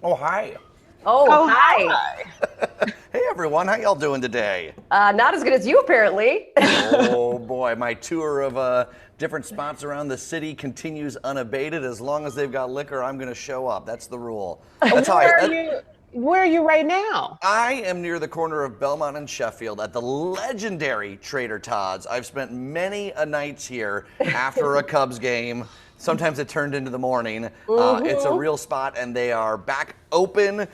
Oh, hi. Oh, Oh, hi. hi. Hey, everyone. How y'all doing today? Not as good as you, apparently. Oh, boy. My tour of different spots around the city continues unabated. As long as they've got liquor, I'm going to show up. That's the rule. That's how Where are you? Where are you right now? I am near the corner of Belmont and Sheffield at the legendary Trader Todd's. I've spent many a nights here after a Cubs game. Sometimes it turned into the morning. It's a real spot, and they are back open.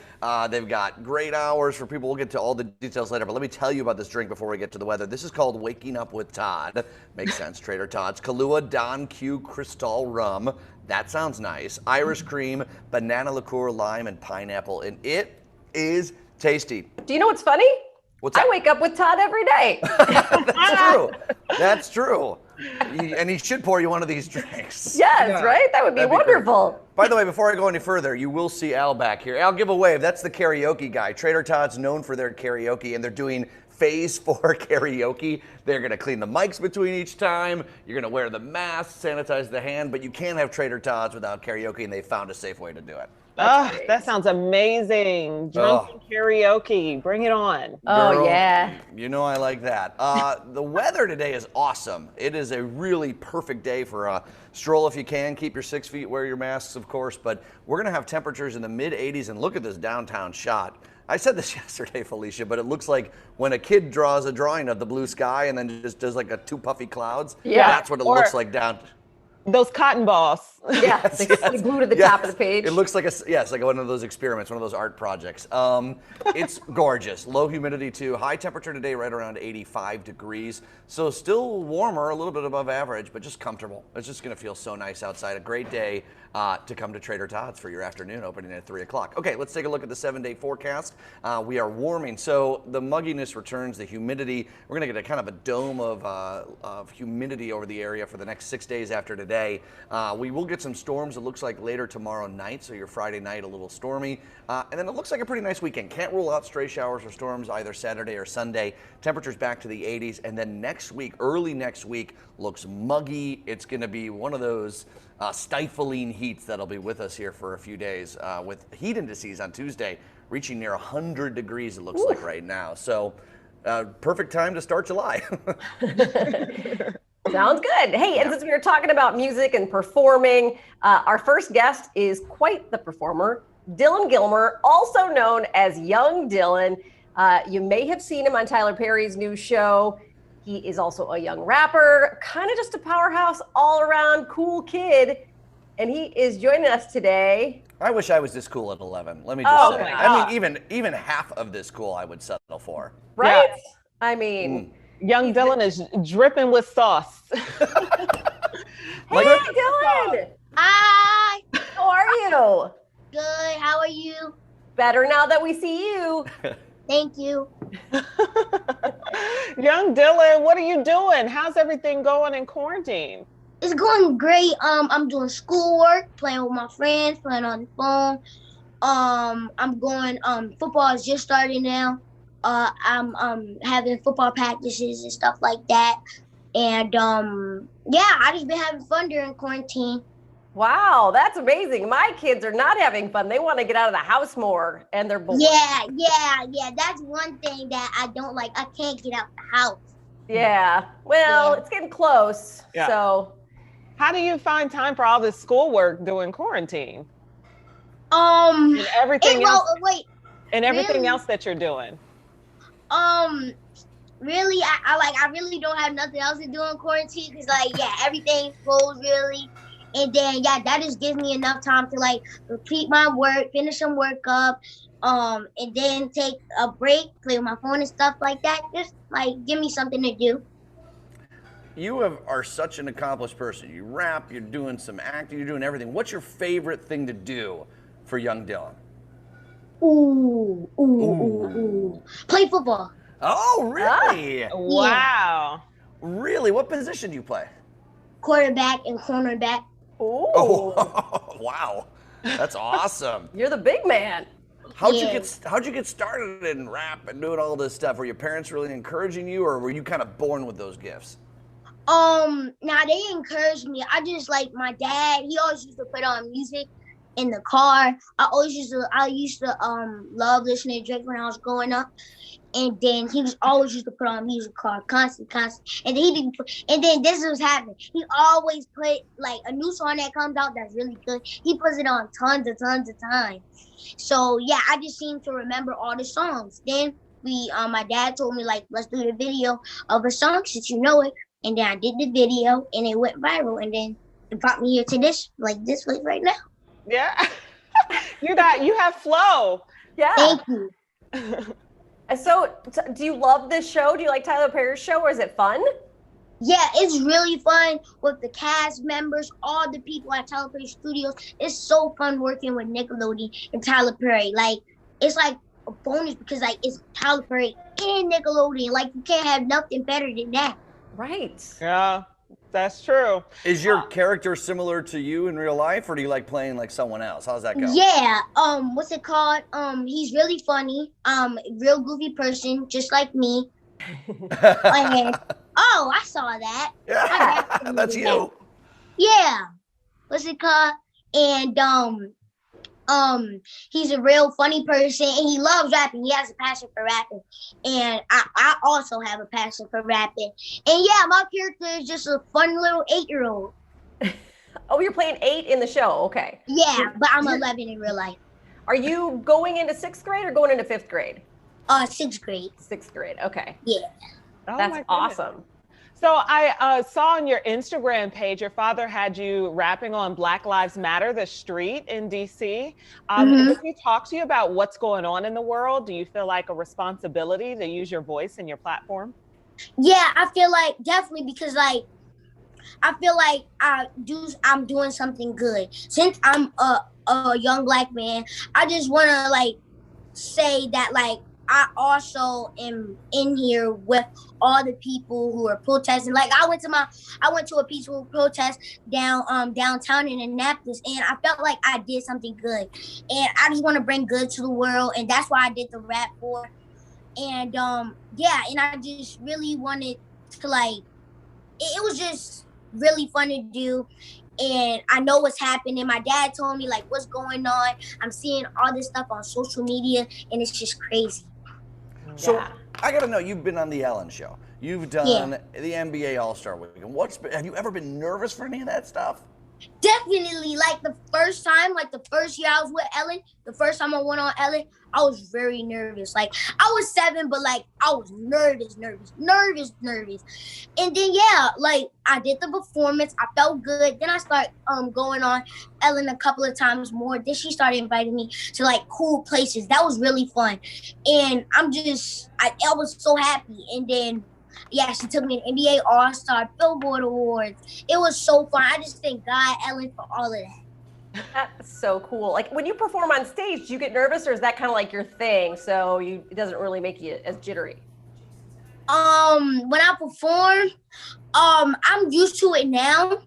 They've got great hours for people. We'll get to all the details later, but let me tell you about this drink before we get to the weather. This is called Waking Up with Todd. Makes sense, Trader Todd's. Kahlua Don Q Cristal Rum. That sounds nice. Irish cream, banana liqueur, lime, and pineapple. And it is tasty. Do you know what's funny? What's I that? wake up with Todd every day. That's true. That's true. And he should pour you one of these drinks. Yes, Yeah. right? That would be That'd be great. wonderful. By the way, before I go any further, you will see Al back here. Al, give a wave. That's the karaoke guy. Trader Todd's known for their karaoke, and they're doing phase 4 karaoke. They're going to clean the mics between each time. You're going to wear the mask, sanitize the hand, but you can't have Trader Todd's without karaoke, and they found a safe way to do it. Oh, great. that sounds amazing. Drunken karaoke. Bring it on. Oh, Girl, yeah. You know I like that. The weather today is awesome. It is a really perfect day for a stroll if you can. Keep your 6 feet, wear your masks, of course, but we're going to have temperatures in the mid 80s, and look at this downtown shot. I said this yesterday, Felicia, but it looks like when a kid draws a drawing of the blue sky and then just does like a two puffy clouds, Yeah. that's what it Or- looks like down. Those cotton balls. Yeah, they glue to the top of the page. It looks like like one of those experiments, one of those art projects. It's gorgeous. Low humidity too. High temperature today, right around 85 degrees. So still warmer, a little bit above average, but just comfortable. It's just going to feel so nice outside. A great day to come to Trader Todd's for your afternoon, opening at 3 o'clock. Okay, let's take a look at the 7-day forecast. We are warming, so the mugginess returns, the humidity. We're going to get a kind of a dome of humidity over the area for the next 6 days after today. We will get some storms, it looks like, later tomorrow night, so your Friday night a little stormy. And then it looks like a pretty nice weekend. Can't rule out stray showers or storms either Saturday or Sunday. Temperatures back to the 80s. And then next week, early next week, looks muggy. It's going to be one of those stifling heats that'll be with us here for a few days with heat indices on Tuesday reaching near 100 degrees, it looks like right now. So perfect time to start July. Sounds good. Hey, and since we were talking about music and performing, our first guest is quite the performer, Dylan Gilmer, also known as Young Dylan. You may have seen him on Tyler Perry's new show. He is also a young rapper, kind of just a powerhouse, all around cool kid. And he is joining us today. I wish I was this cool at 11. Let me just Oh say. my I mean, even half of this cool I would settle for. Right? I mean, Young Dylan is dripping with sauce. hey, Dylan. Hi, How are you? good. How are you? Better now that we see you. Thank you. Young Dylan, what are you doing? How's everything going in quarantine? It's going great. I'm doing schoolwork, playing with my friends, playing on the phone. I'm going. Football is just starting now. I'm having football practices and stuff like that. And yeah, I just been having fun during quarantine. Wow, that's amazing. My kids are not having fun. They want to get out of the house more, and they're bored. Yeah. That's one thing that I don't like. I can't get out the house. Yeah. Well, Yeah. it's getting close. Yeah. So, How do you find time for all this schoolwork during quarantine Um, and everything well, else wait. and everything really? else that you're doing? Really, I really don't have nothing else to do in quarantine because everything's closed really, and then that just gives me enough time to repeat my work, finish some work up, and then take a break, play with my phone and stuff like that. Just give me something to do. Are such an accomplished person. You rap, you're doing some acting, you're doing everything. What's your favorite thing to do for young Dylan? Ooh. Play football. Oh, really? Wow. Really? What position do you play? Quarterback and cornerback. ooh, Oh, wow. That's awesome. you're the big man. How'd Yeah. you get started in rap and doing all this stuff? Were your parents really encouraging you, or were you kind of born with those gifts? Now they encouraged me. I just my dad. He always used to put on music, in the car. I used to love listening to Drake when I was growing up. And then he was always used to put on music car, constant. And then and then this was happening. He always put like a new song that comes out that's really good. He puts it on tons of times. So yeah, I just seem to remember all the songs. Then my dad told me like, let's do the video of a song since you know it. And then I did the video and it went viral. And then it brought me here to this place right now. Yeah. You have flow. Yeah. Thank you. So, do you love this show? Do you like Tyler Perry's show, or is it fun? Yeah, it's really fun with the cast members, all the people at Tyler Perry Studios. It's so fun working with Nickelodeon and Tyler Perry. Like, it's like a bonus because like it's Tyler Perry and Nickelodeon. Like, you can't have nothing better than that. Right. Yeah, that's true. Is your character similar to you in real life, or do you like playing like someone else? How's that go? Yeah. What's it called? He's really funny. Real goofy person, just like me. And, oh, I saw that. Yeah, that's you. Yeah. What's it called? And he's a real funny person and he loves rapping. He has a passion for rapping. And I also have a passion for rapping. And yeah, my character is just a fun little 8-year-old. Oh, you're playing 8 in the show. Okay. Yeah, but I'm 11 in real life. Are you going into 6th grade or going into 5th grade? 6th grade. 6th grade. Okay. Yeah. Oh, That's my goodness. awesome. So I saw on your Instagram page, your father had you rapping on Black Lives Matter, the street in DC. Can he talk to you about what's going on in the world? Do you feel like a responsibility to use your voice and your platform? Yeah, I feel like definitely because like I feel like I'm doing something good. Since I'm a young Black man, I just wanna like say that like I also am in here with all the people who are protesting. Like I went to a peaceful protest downtown in Annapolis, and I felt like I did something good. And I just want to bring good to the world, and that's why I did the rap for. And yeah, and I just really wanted to like it was just really fun to do. And I know what's happening. My dad told me like what's going on. I'm seeing all this stuff on social media, and it's just crazy. So Yeah. I gotta know, you've been on the Ellen Show. You've done the NBA All-Star Weekend. Have you ever been nervous for any of that stuff? Definitely, like the first year I was with Ellen, the first time I went on Ellen, I was very nervous. Like I was 7, but like I was nervous. And then yeah, like I did the performance, I felt good. Then I started going on Ellen a couple of times more. Then she started inviting me to like cool places. That was really fun. And I was so happy. And then yeah, she took me to NBA All-Star, Billboard Awards. It was so fun. I just thank God, Ellen, for all of that. That's so cool. Like when you perform on stage, do you get nervous, or is that kind of like your thing? So it doesn't really make you as jittery? When I perform, I'm used to it now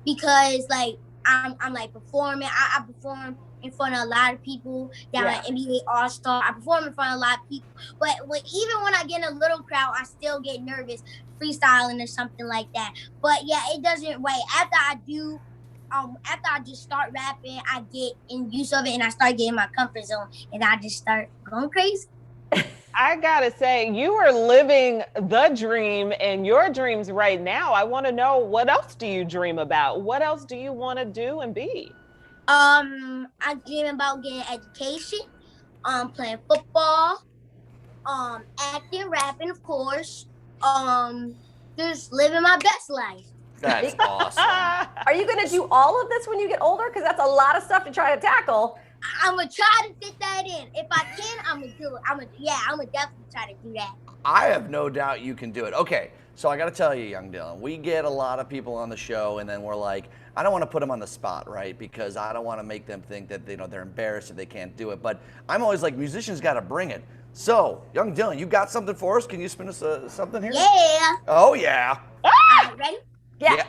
because like I'm like performing. I perform in front of a lot of people down at NBA All-Star. I perform in front of a lot of people. But even when I get in a little crowd, I still get nervous freestyling or something like that. But yeah, it doesn't wait. After I just start rapping, I get in use of it and I start getting my comfort zone and I just start going crazy. I gotta say, you are living the dream and your dreams right now. I want to know, what else do you dream about? What else do you want to do and be? I dream about getting education, playing football, acting, rapping, of course, just living my best life. That's awesome. Are you going to do all of this when you get older? Because that's a lot of stuff to try to tackle. I'm gonna try to fit that in. If I can, I'm gonna do it. I'm gonna definitely try to do that. I have no doubt you can do it. Okay, so I got to tell you, young Dylan, we get a lot of people on the show, and then we're like, I don't want to put them on the spot, right? Because I don't want to make them think that they're embarrassed if they can't do it. But I'm always like, musicians got to bring it. So, young Dylan, you got something for us? Can you spin us something here? Yeah. Oh yeah. All right, ready? Yeah.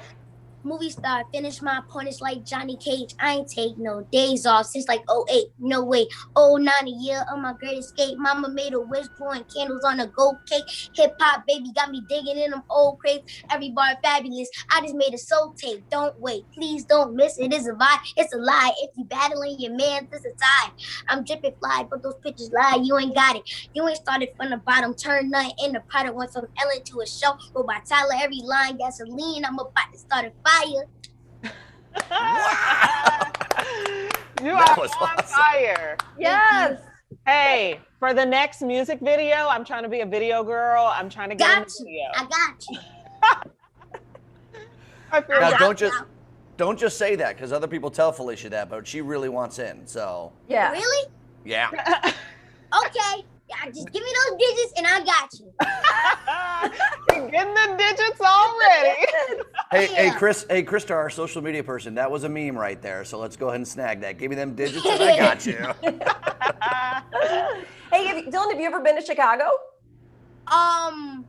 movie star, finish my opponents like Johnny Cage. I ain't take no days off since like '08. No way. '09, a year of my great escape. Mama made a wish, pouring candles on a gold cake. Hip hop, baby, got me digging in them old crates. Every bar fabulous. I just made a soul tape. Don't wait. Please don't miss it. It's a vibe. It's a lie. If you battling your man, this a tie. I'm dripping fly, but those pictures lie. You ain't got it. You ain't started from the bottom. Turn nothing in the product. Went from Ellen to a show. Wrote by Tyler, every line gasoline. I'm about to start a fire. You That are was on awesome. fire. Yes. Hey, for the next music video, I'm trying to be a video girl. I'm trying to get in Got the you. video. I got you. I feel Now, like- don't just say that, because other people tell Felicia that, but she really wants in. So Yeah. Really? yeah. Okay. Yeah, just give me those digits and I got you. You're getting the digits already. Hey, Yeah. Krista, our social media person, that was a meme right there. So let's go ahead and snag that. Give me them digits and I got you. Hey, Dylan, have you ever been to Chicago? Oh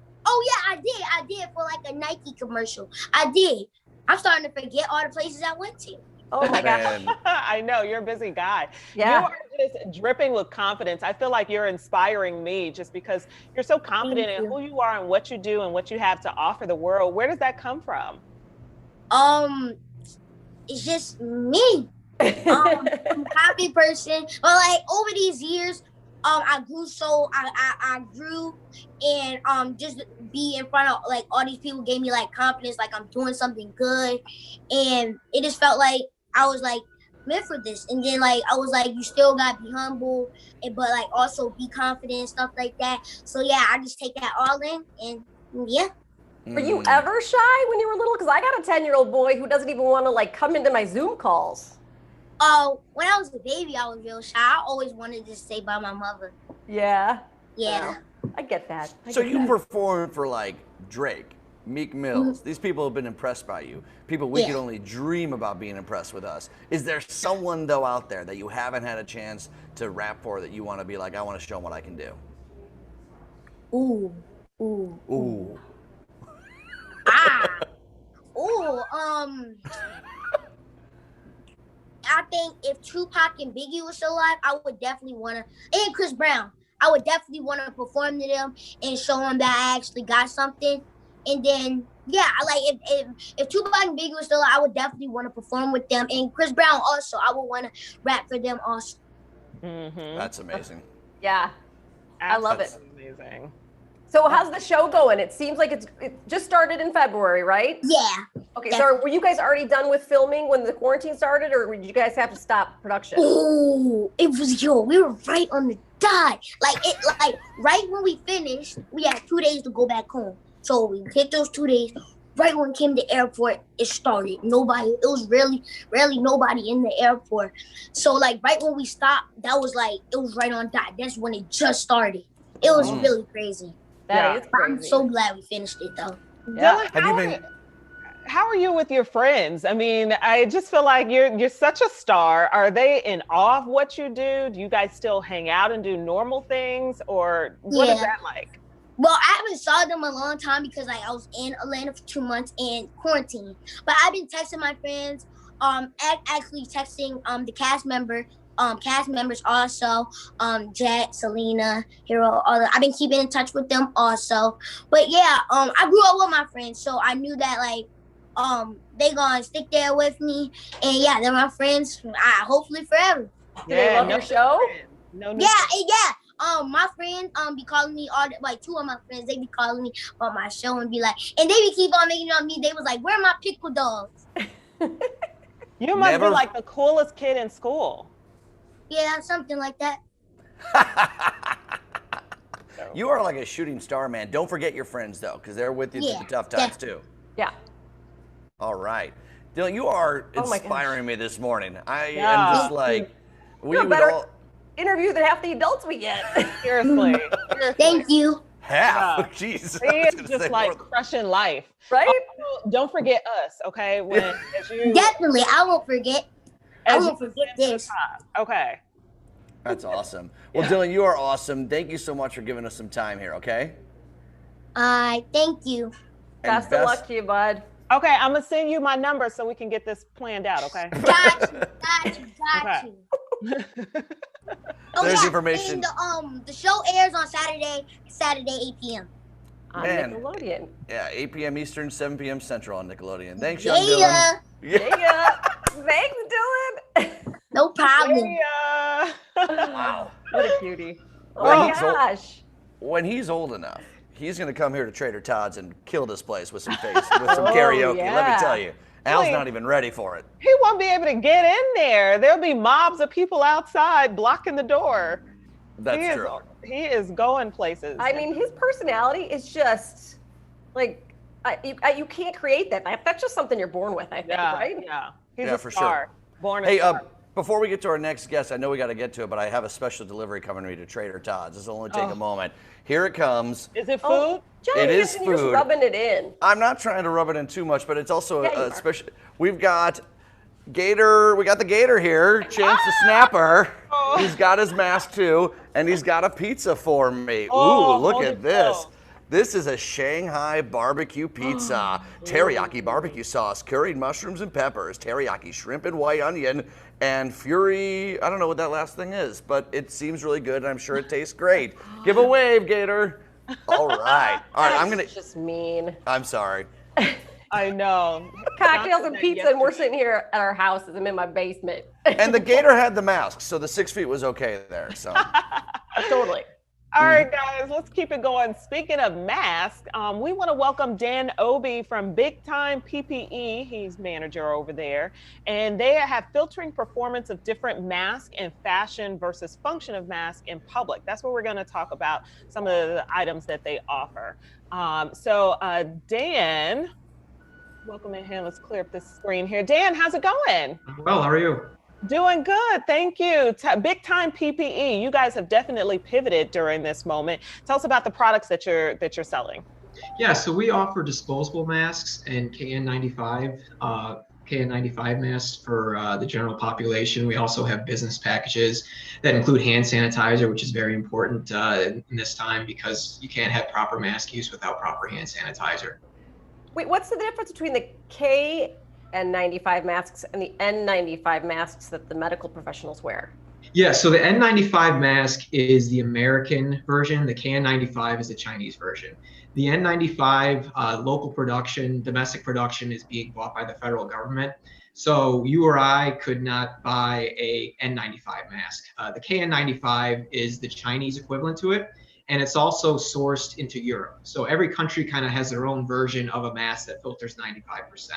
yeah, I did for like a Nike commercial. I did. I'm starting to forget all the places I went to. Oh my gosh. Man. I know, you're a busy guy. Yeah. You are just dripping with confidence. I feel like you're inspiring me just because you're so confident Thank in you. who you are and what you do and what you have to offer the world. Where does that come from? It's just me. I'm a happy person. But like over these years, I grew and just be in front of like all these people gave me like confidence, like I'm doing something good, and it just felt like I was like meant for this. And then like I was like, you still gotta be humble, but like also be confident and stuff like that. So yeah, I just take that all in, and yeah. Were you Mm. ever shy when you were little? Because I got a 10-year-old boy who doesn't even want to like come into my Zoom calls. When I was a baby, I was real shy. I always wanted to stay by my mother. Yeah. Yeah. I get that. So you performed for like Drake, Meek Mills. These people have been impressed by you. People we Yeah. could only dream about being impressed with us. Is there someone though out there that you haven't had a chance to rap for that you want to be like, I want to show them what I can do? Ooh. Ooh. Ooh. I think if Tupac and Biggie was still alive, I would definitely want to, and Chris Brown, I would definitely want to perform to them and show them that I actually got something. And then, yeah, I like if Tupac and Biggie was still alive, I would definitely want to perform with them. And Chris Brown also, I would want to rap for them also. Mm-hmm. That's amazing. Yeah. I love it. Amazing. So how's the show going? It seems like it just started in February, right? Yeah. Okay, so were you guys already done with filming when the quarantine started, or did you guys have to stop production? Ooh, we were right on the dot. Like right when we finished, we had 2 days to go back home. So we hit those 2 days. Right when we came to the airport, it started. It was rarely nobody in the airport. So like right when we stopped, that was like, it was right on dot. That's when it just started. It was really crazy. That is But I'm crazy. so glad we finished it though. Yeah. Dylan, how are you with your friends? I mean, I just feel like you're such a star. Are they in awe of what you do? Do you guys still hang out and do normal things, or what is Yeah. that like? Well, I haven't saw them a long time because like I was in Atlanta for 2 months in quarantine. But I've been texting my friends, actually texting the cast members also, Jet, Selena, Hero, all that. I've been keeping in touch with them also. But yeah, I grew up with my friends, so I knew that like they gonna stick there with me. And yeah, they're my friends, hopefully forever. Do they love no your show? No, Yeah. My friends be calling me like 2 of my friends, they be calling me about my show and be like, and they be keep on making it on me. They was like, where are my pickle dogs? You must Never- be like the coolest kid in school. Yeah, something like that. You are like a shooting star, man. Don't forget your friends though, because they're with you through the tough times too. Yeah. All right. Dylan, you are Oh my inspiring me this morning. I Yeah. am just like, we You're would better all interview than half the adults we get. Seriously. Thank you. half. Yeah. Jeez. He I was is gonna just say like more. crushing life. Right? Also, don't forget us, okay? As you Definitely, I won't forget. I as won't you forget get to the this. top. Okay. That's awesome. Well, Dylan, you are awesome. Thank you so much for giving us some time here, okay? Thank you. And Best of luck to you, bud. Okay, I'm gonna send you my number so we can get this planned out. Okay. Got you. Oh, There's yeah, information. And the show airs on Saturday 8 p.m. On Man. Nickelodeon. Yeah, 8 p.m. Eastern, 7 p.m. Central on Nickelodeon. Thanks, Yeah. young Dylan. Yeah. Thanks, Dylan. No problem. Yeah. Wow. What a cutie. Oh Well, my he's old- gosh. When he's old enough, he's going to come here to Trader Todd's and kill this place with some karaoke. Let yeah. me tell you. Al's Wait. not even ready for it. He won't be able to get in there. There'll be mobs of people outside blocking the door. That's true. He is going places. I mean, his personality is just like you can't create that. That's just something you're born with, I think, yeah, right? yeah. He's Yeah, a for star. sure. Born a Hey, star. before we get to our next guest, I know we got to get to it, but I have a special delivery coming to me to Trader Todd's. This will only take a moment. Here it comes. Is it food? Oh, Johnny, It is you're just food. rubbing it in. I'm not trying to rub it in too much, but it's also Yeah, you a are. special. We've got Gator. We got the Gator here, Chance the Snapper. Oh. He's got his mask too, and he's got a pizza for me. Oh, Ooh, look hold at it this. close. This is a Shanghai barbecue pizza. Teriyaki barbecue sauce, curried mushrooms and peppers, teriyaki shrimp and white onion, and Fury. I don't know what that last thing is, but it seems really good, and I'm sure it tastes great. Give a wave, Gator. All right. All right, That's just mean. I'm sorry. I know. Cocktails and Not pizza, and we're yesterday. sitting here at our house as I'm in my basement. And the Gator had the mask, so the 6 feet was okay there. So Totally. All right, guys, let's keep it going. Speaking of masks, we want to welcome Dan Obi from Big Time PPE. He's manager over there. And they have filtering performance of different masks and fashion versus function of masks in public. That's what we're going to talk about, some of the items that they offer. Dan, welcome in here. Let's clear up this screen here. Dan, how's it going? Well, how are you? Doing good, thank you. Big Time PPE. You guys have definitely pivoted during this moment. Tell us about the products that you're selling. Yeah, so we offer disposable masks and KN95 masks for the general population. We also have business packages that include hand sanitizer, which is very important in this time because you can't have proper mask use without proper hand sanitizer. Wait, what's the difference between the KN95 masks and the N95 masks that the medical professionals wear? Yeah, so the N95 mask is the American version. The KN95 is the Chinese version. The N95 local production, domestic production is being bought by the federal government. So you or I could not buy a N95 mask. The KN95 is the Chinese equivalent to it. And it's also sourced into Europe. So every country kind of has their own version of a mask that filters 95%.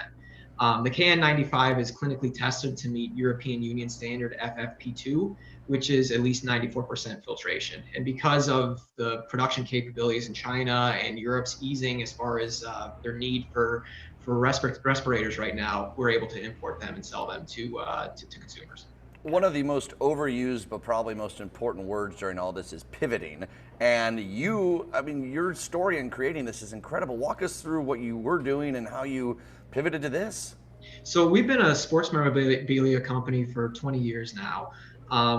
The KN95 is clinically tested to meet European Union standard FFP2, which is at least 94% filtration. And because of the production capabilities in China and Europe's easing as far as their need for respirators right now, we're able to import them and sell them to consumers. one of the most overused but probably most important words during all this is pivoting. And your story in creating this is incredible. Walk us through what you were doing and how you pivoted to this. So we've been a sports memorabilia company for 20 years now.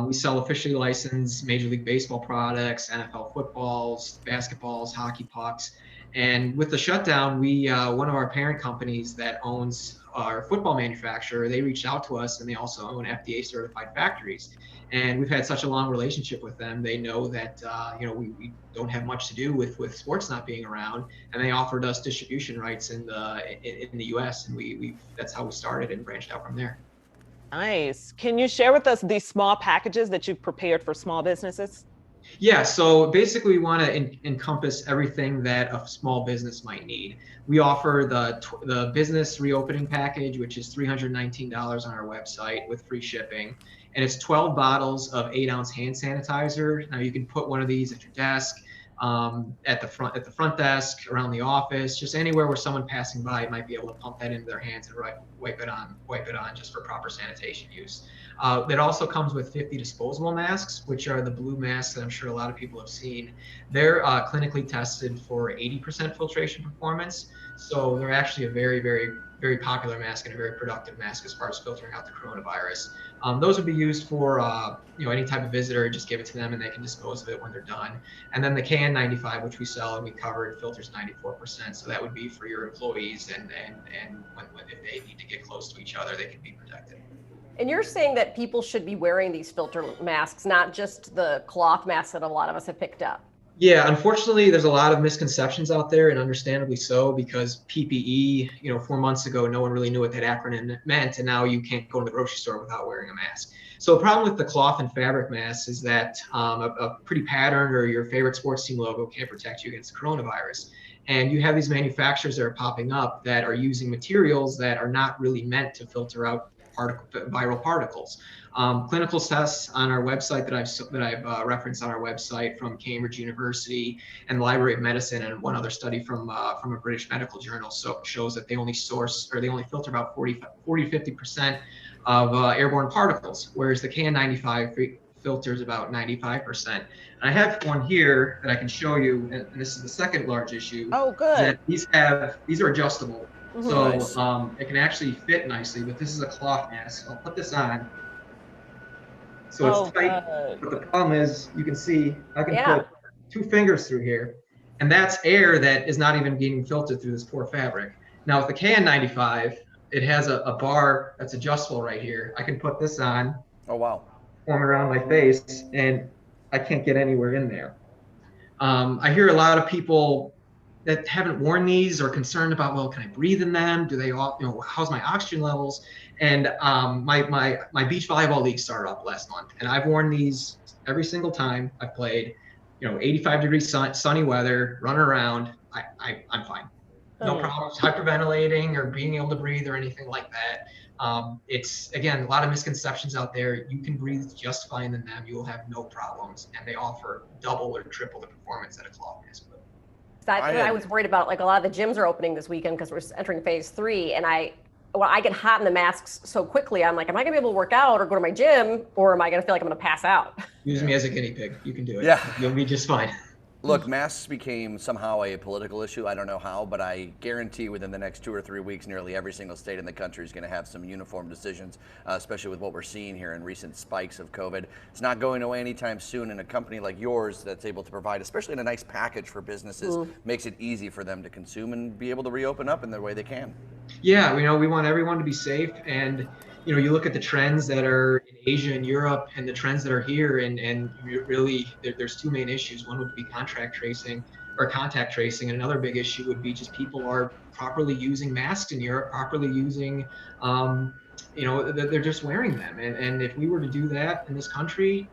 We sell officially licensed Major League Baseball products, NFL footballs, basketballs, hockey pucks. And with the shutdown, one of our parent companies that owns our football manufacturer, they reached out to us, and they also own FDA certified factories. And we've had such a long relationship with them. They know that we don't have much to do with sports not being around, and they offered us distribution rights in the U.S. and that's how we started and branched out from there. Nice. Can you share with us these small packages that you've prepared for small businesses? Yeah, so basically we want to encompass everything that a small business might need. We offer the business reopening package, which is $319 on our website with free shipping. And it's 12 bottles of 8-ounce hand sanitizer. Now you can put one of these at your desk, at the front desk, around the office, just anywhere where someone passing by might be able to pump that into their hands and wipe it on just for proper sanitation use. It also comes with 50 disposable masks, which are the blue masks that I'm sure a lot of people have seen. They're clinically tested for 80% filtration performance. So they're actually a very, very, very popular mask and a very productive mask as far as filtering out the coronavirus. Those would be used for any type of visitor. Just give it to them and they can dispose of it when they're done. And then the KN95, which we sell and we covered, filters 94%. So that would be for your employees and when if they need to get close to each other, they can be protected. And you're saying that people should be wearing these filter masks, not just the cloth masks that a lot of us have picked up. Yeah, unfortunately, there's a lot of misconceptions out there, and understandably so, because PPE, 4 months ago, no one really knew what that acronym meant, and now you can't go to the grocery store without wearing a mask. So the problem with the cloth and fabric masks is that a pretty pattern or your favorite sports team logo can't protect you against coronavirus. And you have these manufacturers that are popping up that are using materials that are not really meant to filter out viral particles. Clinical tests on our website that I've referenced on our website from Cambridge University and the Library of Medicine, and one other study from a British medical journal shows that they only filter about 40 to 50% of airborne particles, whereas the KN95 filters about 95%. And I have one here that I can show you, and this is the second large issue. Oh, good. These are adjustable. So Nice. it can actually fit nicely, but this is a cloth mask. I'll put this on. So it's tight, but the problem is you can see I can put 2 fingers through here, and that's air that is not even being filtered through this poor fabric. Now with the KN95, it has a bar that's adjustable right here. I can put this on. Oh, wow. Form around my face, and I can't get anywhere in there. I hear a lot of people that haven't worn these are concerned about, well, can I breathe in them? Do they all, how's my oxygen levels? And my beach volleyball league started up last month, and I've worn these every single time I've played. 85-degree sunny weather, running around, I'm fine. No problems hyperventilating or being able to breathe or anything like that. It's, again, a lot of misconceptions out there. You can breathe just fine in them. You will have no problems, and they offer double or triple the performance that a cloth mask would. I was worried about, like, a lot of the gyms are opening this weekend because we're entering phase 3, and I get hot in the masks so quickly. I'm like, am I gonna be able to work out or go to my gym, or am I gonna feel like I'm gonna pass out? Use me as a guinea pig. You can do it. Yeah. You'll be just fine. Look, masks became somehow a political issue. I don't know how, but I guarantee within the next 2 or 3 weeks, nearly every single state in the country is going to have some uniform decisions, especially with what we're seeing here in recent spikes of COVID. It's not going away anytime soon, and a company like yours that's able to provide, especially in a nice package for businesses, makes it easy for them to consume and be able to reopen up in the way they can. Yeah, we want everyone to be safe, and you look at the trends that are in Asia and Europe and the trends that are here, and really there's 2 main issues. One would be contact tracing, and another big issue would be just people are properly using masks in Europe, properly using, they're just wearing them. And if we were to do that in this country,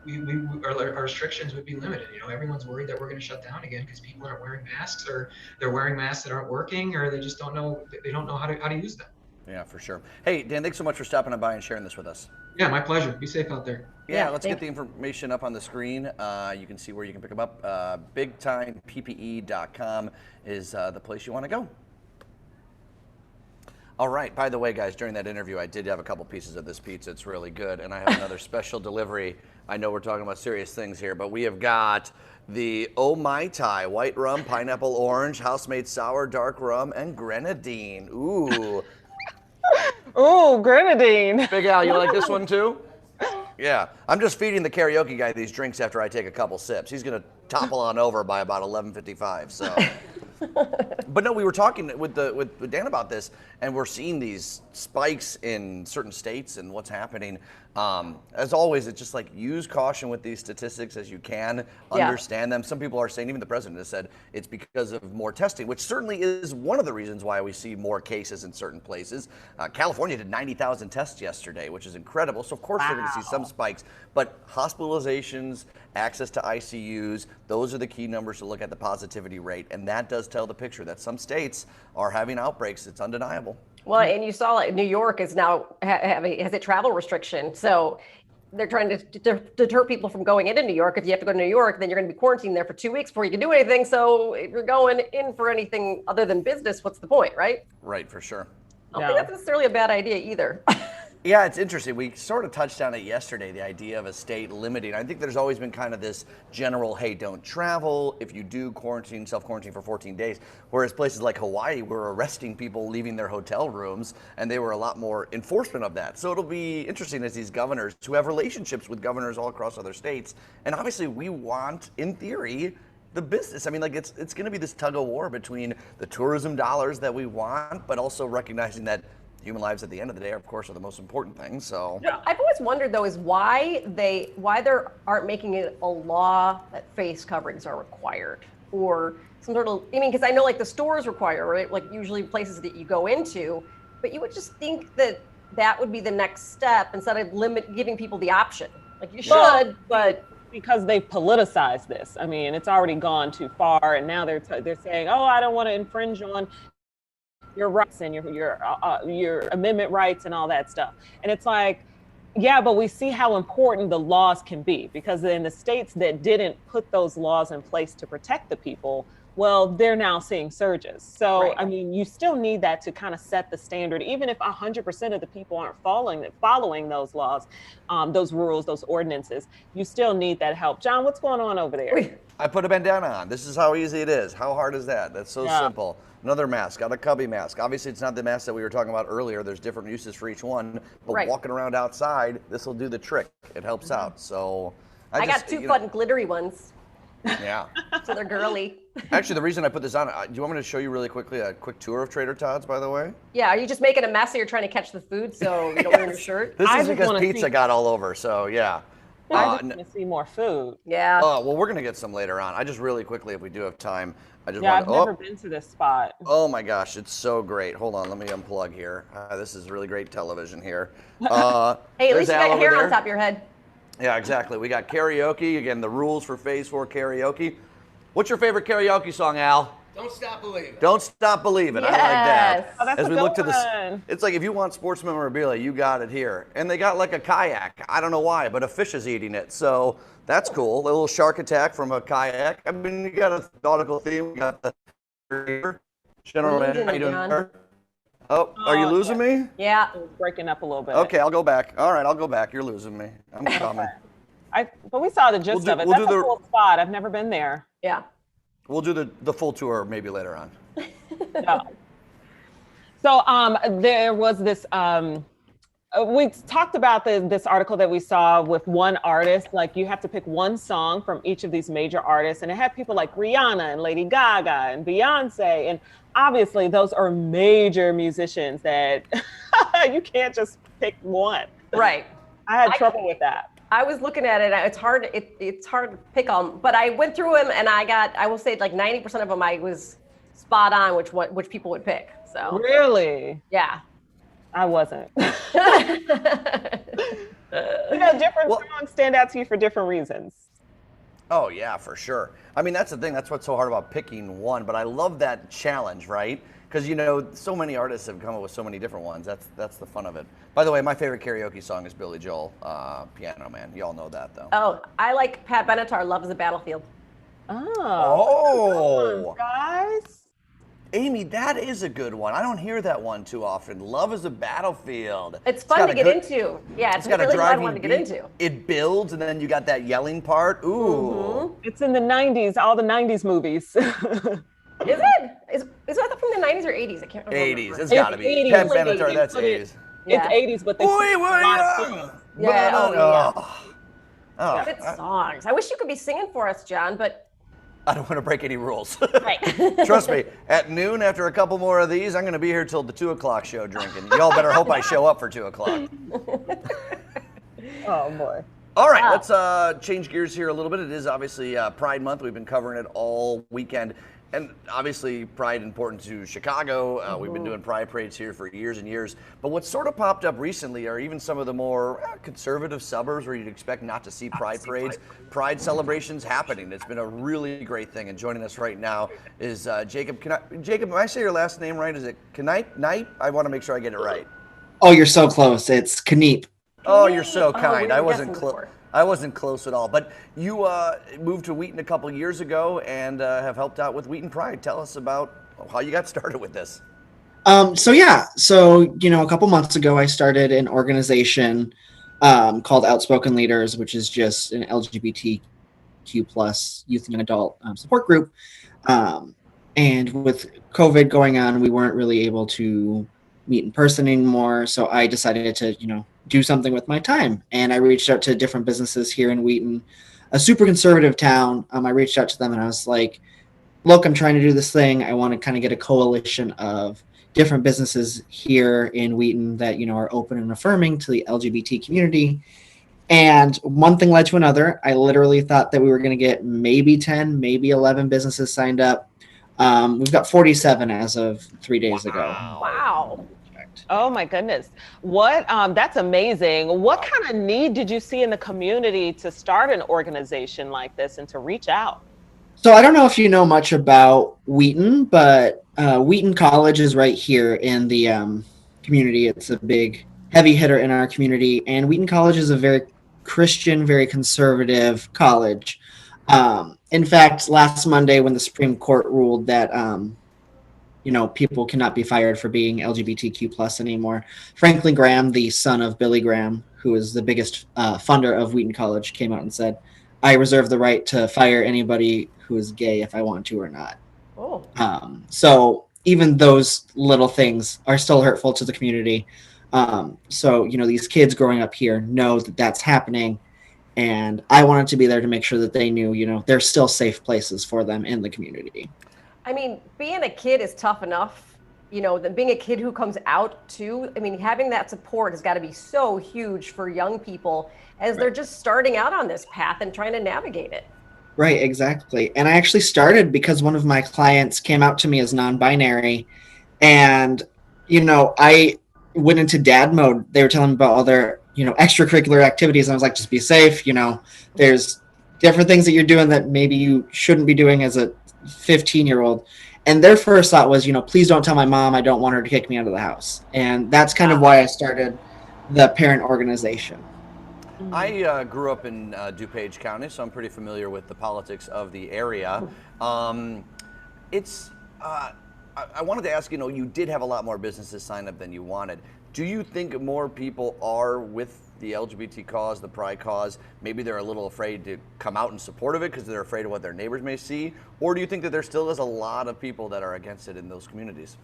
our restrictions would be limited. Everyone's worried that we're going to shut down again because people aren't wearing masks, or they're wearing masks that aren't working, or they just don't know how to use them. Yeah, for sure. Hey, Dan, thanks so much for stopping by and sharing this with us. Yeah, my pleasure. Be safe out there. Yeah, let's get the information up on the screen. You can see where you can pick them up. BigTimePPE.com is the place you want to go. All right. By the way, guys, during that interview, I did have a couple pieces of this pizza. It's really good. And I have another special delivery. I know we're talking about serious things here, but we have got the Oh Mai Tai white rum, pineapple orange, house-made sour, dark rum, and grenadine. Ooh. Ooh, grenadine. Big Al, you like this one too? Yeah. I'm just feeding the karaoke guy these drinks after I take a couple sips. He's going to topple on over by about 11:55. So. But no, we were talking with Dan about this, and we're seeing these spikes in certain states and what's happening. As always, it's just like use caution with these statistics as you can, understand them. Some people are saying, even the president has said, it's because of more testing, which certainly is one of the reasons why we see more cases in certain places. California did 90,000 tests yesterday, which is incredible. So of course they're going to see some spikes, but hospitalizations, access to ICUs, those are the key numbers to look at, the positivity rate, and that does tell the picture that some states are having outbreaks. It's undeniable. Well, and you saw like New York is now has a travel restriction. So they're trying to deter people from going into New York. If you have to go to New York, then you're going to be quarantined there for 2 weeks before you can do anything. So if you're going in for anything other than business, what's the point, right? Right, for sure. I don't think that's necessarily a bad idea either. Yeah, it's interesting. We sort of touched on it yesterday, the idea of a state limiting. I think there's always been kind of this general, hey, don't travel. If you do quarantine, self-quarantine for 14 days. Whereas places like Hawaii were arresting people leaving their hotel rooms, and they were a lot more enforcement of that. So it'll be interesting as these governors who have relationships with governors all across other states. And obviously we want, in theory, the business. I mean, like it's going to be this tug of war between the tourism dollars that we want, but also recognizing that human lives at the end of the day, of course, are the most important thing. So I've always wondered though is why they aren't making it a law that face coverings are required or some sort of. I mean, because I know like the stores require, right? Like usually places that you go into, but you would just think that that would be the next step instead of giving people the option. Like you should, but because they've politicized this. I mean, it's already gone too far, and now they're saying, oh, I don't want to infringe on your rights and your amendment rights and all that stuff. And it's like, yeah, but we see how important the laws can be, because in the states that didn't put those laws in place to protect the people, well, they're now seeing surges. So, right. I mean, you still need that to kind of set the standard, even if 100% of the people aren't following those laws, those rules, those ordinances, you still need that help. John, what's going on over there? I put a bandana on. This is how easy it is. How hard is that? That's so simple. Another mask, got a cubby mask. Obviously, it's not the mask that we were talking about earlier. There's different uses for each one. But walking around outside, this will do the trick. It helps out. So I got two fun glittery ones. Yeah. So they're girly. Actually, the reason I put this on, do you want me to show you really quickly a quick tour of Trader Todd's, by the way? Yeah, are you just making a mess or you're trying to catch the food so you don't ruin your shirt? This is because pizza got all over, so yeah. I just want to see more food. Yeah. Oh, well, we're going to get some later on. I just really quickly, if we do have time, I just I've never been to this spot. Oh my gosh, it's so great. Hold on, let me unplug here. This is really great television here. Hey, at least you got hair on top of your head. Yeah, exactly. We got karaoke. Again, the rules for Phase 4 karaoke. What's your favorite karaoke song, Al? Don't Stop Believing. Don't Stop Believing. Yes. I like that. Oh, that's As a we good look to one. it's like if you want sports memorabilia, you got it here. And they got like a kayak. I don't know why, but a fish is eating it. So that's cool. A little shark attack from a kayak. I mean, you got a nautical theme. You got the General Manager. How you doing, sir? Oh, are you losing me? Yeah. It was breaking up a little bit. Okay, I'll go back. All right, I'll go back. You're losing me. I'm coming. But we saw the gist of it. That's a cool spot. I've never been there. Yeah. We'll do the full tour maybe later on. Yeah. So there was this, we talked about this article that we saw with one artist, like you have to pick one song from each of these major artists, and it had people like Rihanna and Lady Gaga and Beyonce, and obviously those are major musicians that you can't just pick one. Right. I had trouble with that. I was looking at it. It's hard. It's hard to pick on, but I went through them and I will say like 90% of them I was spot on which people would pick. So Really? yeah. I wasn't. Different songs stand out to you for different reasons. Oh yeah, for sure. I mean, that's the thing. That's what's so hard about picking one. But I love that challenge, right? Because so many artists have come up with so many different ones. That's the fun of it. By the way, my favorite karaoke song is Billy Joel, Piano Man. You all know that though. Oh, I like Pat Benatar, Love is a Battlefield. Oh, guys. Amy, that is a good one. I don't hear that one too often. Love is a Battlefield. It's fun to get into. Yeah, it's got really a fun driving one to get beat. into. It builds, and then you got that yelling part. Ooh. It's in the 90s, all the 90s movies. Is it? Is that from the 90s or 80s? I can't remember. 80s. It's got to be. 80s. Pat Like Benatar, 80s, that's but 80s. Yeah. It's 80s, but they Boy, put a lot of songs. Yeah, Oh, Good songs. I wish you could be singing for us, John, but I don't want to break any rules. right. Trust me, at noon, after a couple more of these, I'm going to be here till the 2 o'clock show drinking. Y'all better hope I show up for 2 o'clock. Oh, boy. All right, let's change gears here a little bit. It is obviously Pride Month. We've been covering it all weekend. And obviously, Pride important to Chicago. We've been doing Pride parades here for years and years. But what's sort of popped up recently are even some of the more conservative suburbs where you'd expect not to see Pride parades, Pride celebrations happening. It's been a really great thing. And joining us right now is Jacob. Jacob, when I say your last name right, is it Knight? I want to make sure I get it right. Oh, you're so close. It's Kniep. Oh, you're so kind. we I were wasn't guessing close. before. I wasn't close at all. But you moved to Wheaton a couple years ago and have helped out with Wheaton Pride. Tell us about how you got started with this. So a couple months ago, I started an organization called Outspoken Leaders, which is just an LGBTQ plus youth and young adult support group. And with COVID going on, we weren't really able to meet in person anymore. So I decided to, do something with my time. And I reached out to different businesses here in Wheaton, a super conservative town. I reached out to them and I was like, look, I'm trying to do this thing. I want to kind of get a coalition of different businesses here in Wheaton that, are open and affirming to the LGBT community. And one thing led to another. I literally thought that we were going to get maybe 10, maybe 11 businesses signed up. We've got 47 as of 3 days ago. Wow. Oh my goodness. That's amazing. What kind of need did you see in the community to start an organization like this and to reach out? So I don't know if you know much about Wheaton, but Wheaton College is right here in the community. It's a big heavy hitter in our community. And Wheaton College is a very Christian, very conservative college. In fact, last Monday when the Supreme Court ruled that, people cannot be fired for being LGBTQ plus anymore, Franklin Graham, the son of Billy Graham, who is the biggest funder of Wheaton College, came out and said, I reserve the right to fire anybody who is gay if I want to or not. Oh. So even those little things are still hurtful to the community. So these kids growing up here know that that's happening. And I wanted to be there to make sure that they knew, there's still safe places for them in the community. I mean, being a kid is tough enough, than being a kid who comes out too. I mean, having that support has got to be so huge for young people as they're just starting out on this path and trying to navigate it. Right, exactly. And I actually started because one of my clients came out to me as non-binary. And, I went into dad mode. They were telling me about all their, extracurricular activities. And I was like, just be safe. There's different things that you're doing that maybe you shouldn't be doing as a 15-year-old. And their first thought was, please don't tell my mom. I don't want her to kick me out of the house. And that's kind of why I started the parent organization. I grew up in DuPage County, so I'm pretty familiar with the politics of the area. I wanted to ask, you did have a lot more businesses sign up than you wanted. Do you think more people are with the LGBT cause, the pride cause? Maybe they're a little afraid to come out in support of it because they're afraid of what their neighbors may see? Or do you think that there still is a lot of people that are against it in those communities?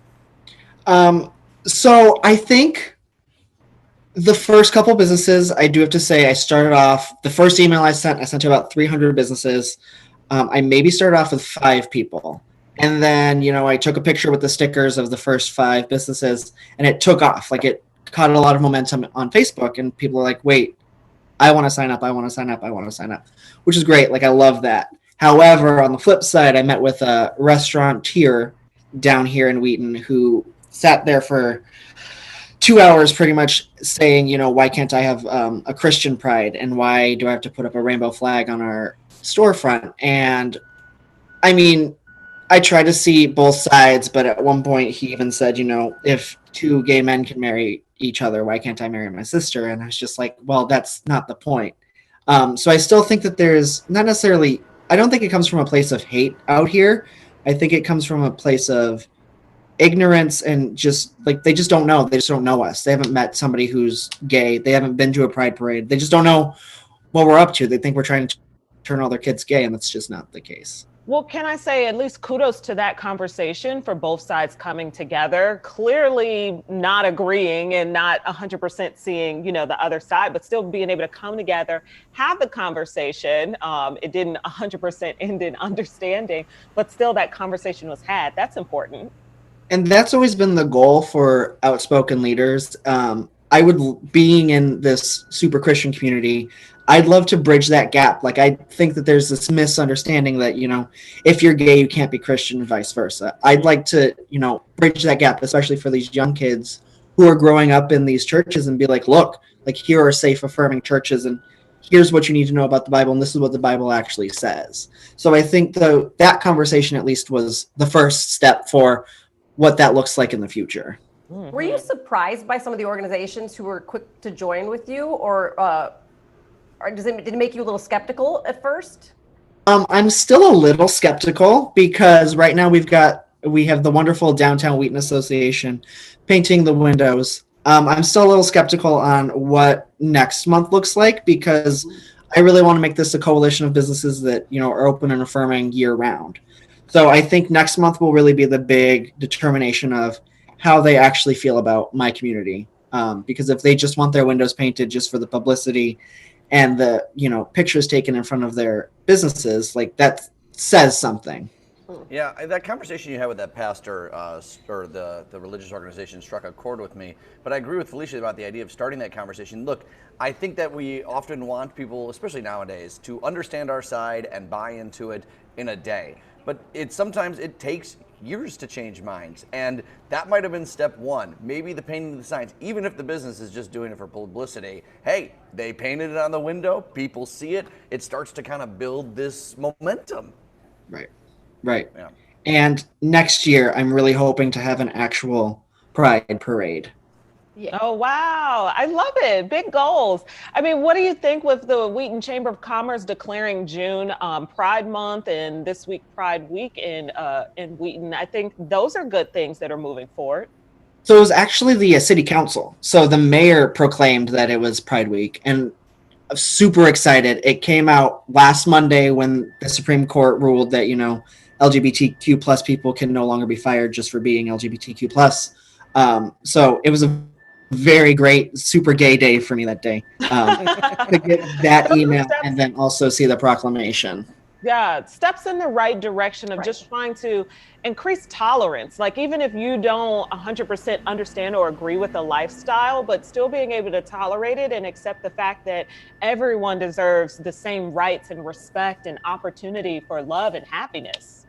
So I think the first couple businesses, I do have to say, I started off, the first email I sent to about 300 businesses. I maybe started off with 5 people. And then, I took a picture with the stickers of the first 5 businesses and it took off. Like it caught a lot of momentum on Facebook and people are like, wait, I want to sign up. I want to sign up. I want to sign up, which is great. Like, I love that. However, on the flip side, I met with a restaurateur down here in Wheaton who sat there for 2 hours pretty much saying, why can't I have a Christian pride? And why do I have to put up a rainbow flag on our storefront? And I mean, I try to see both sides, but at one point he even said, if 2 gay men can marry each other, why can't I marry my sister? And I was just like, well, that's not the point. So I still think that there's not necessarily, I don't think it comes from a place of hate out here. I think it comes from a place of ignorance and just like, they just don't know. They just don't know us. They haven't met somebody who's gay. They haven't been to a pride parade. They just don't know what we're up to. They think we're trying to turn all their kids gay, and that's just not the case. Well, can I say at least kudos to that conversation for both sides coming together, clearly not agreeing and not 100% seeing, the other side, but still being able to come together, have the conversation. It didn't 100% end in understanding, but still that conversation was had. That's important. And that's always been the goal for Outspoken Leaders. Being in this super Christian community, I'd love to bridge that gap. Like, I think that there's this misunderstanding that, if you're gay, you can't be Christian and vice versa. I'd like to, bridge that gap, especially for these young kids who are growing up in these churches and be like, look, like, here are safe, affirming churches, and here's what you need to know about the Bible, and this is what the Bible actually says. So I think that conversation at least was the first step for what that looks like in the future. Were you surprised by some of the organizations who were quick to join with you, or did it make you a little skeptical at first? I'm still a little skeptical because right now we've got We have the wonderful Downtown Wheaton Association painting the windows. I'm still a little skeptical on what next month looks like because I really want to make this a coalition of businesses that, you know, are open and affirming year round. So I think next month will really be the big determination of how they actually feel about my community. Because if they just want their windows painted just for the publicity and the, you know, pictures taken in front of their businesses, like that says something. Yeah, that conversation you had with that pastor or the religious organization struck a chord with me. But I agree with Felicia about the idea of starting that conversation. Look, I think that we often want people, especially nowadays, to understand our side and buy into it in a day. But sometimes it takes years to change minds. And that might have been step one. Maybe the painting of the signs, even if the business is just doing it for publicity. Hey, they painted it on the window, people see it, it starts to kind of build this momentum. Right. Yeah. And next year, I'm really hoping to have an actual Pride parade. Yeah. Oh, wow. I love it. Big goals. I mean, what do you think with the Wheaton Chamber of Commerce declaring June Pride Month and this week Pride Week in Wheaton? I think those are good things that are moving forward. So it was actually the city council. So the mayor proclaimed that it was Pride Week, and I'm super excited. It came out last Monday when the Supreme Court ruled that, you know, LGBTQ plus people can no longer be fired just for being LGBTQ plus. So it was a very great, super gay day for me that day to get that email and then also see the proclamation. Yeah, steps in the right direction of just trying to increase tolerance. Like, even if you don't 100% understand or agree with the lifestyle, but still being able to tolerate it and accept the fact that everyone deserves the same rights and respect and opportunity for love and happiness.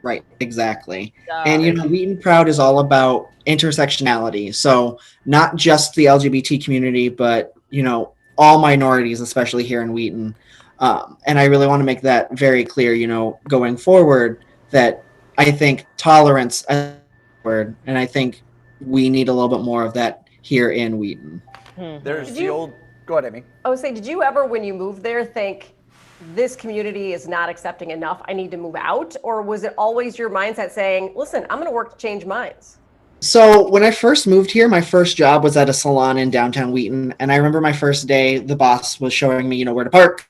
Right, exactly. And, you know, Wheaton Proud is all about intersectionality. So not just the LGBT community, but, you know, all minorities, especially here in Wheaton. And I really want to make that very clear, you know, going forward, that I think tolerance is a word, and I think we need a little bit more of that here in Wheaton. There's the old, go ahead, Amy. I would say, did you ever, when you moved there, think this community is not accepting enough, I need to move out? Or was it always your mindset saying, listen, I'm going to work to change minds? So when I first moved here, my first job was at a salon in downtown Wheaton. And I remember my first day, the boss was showing me, you know, where to park,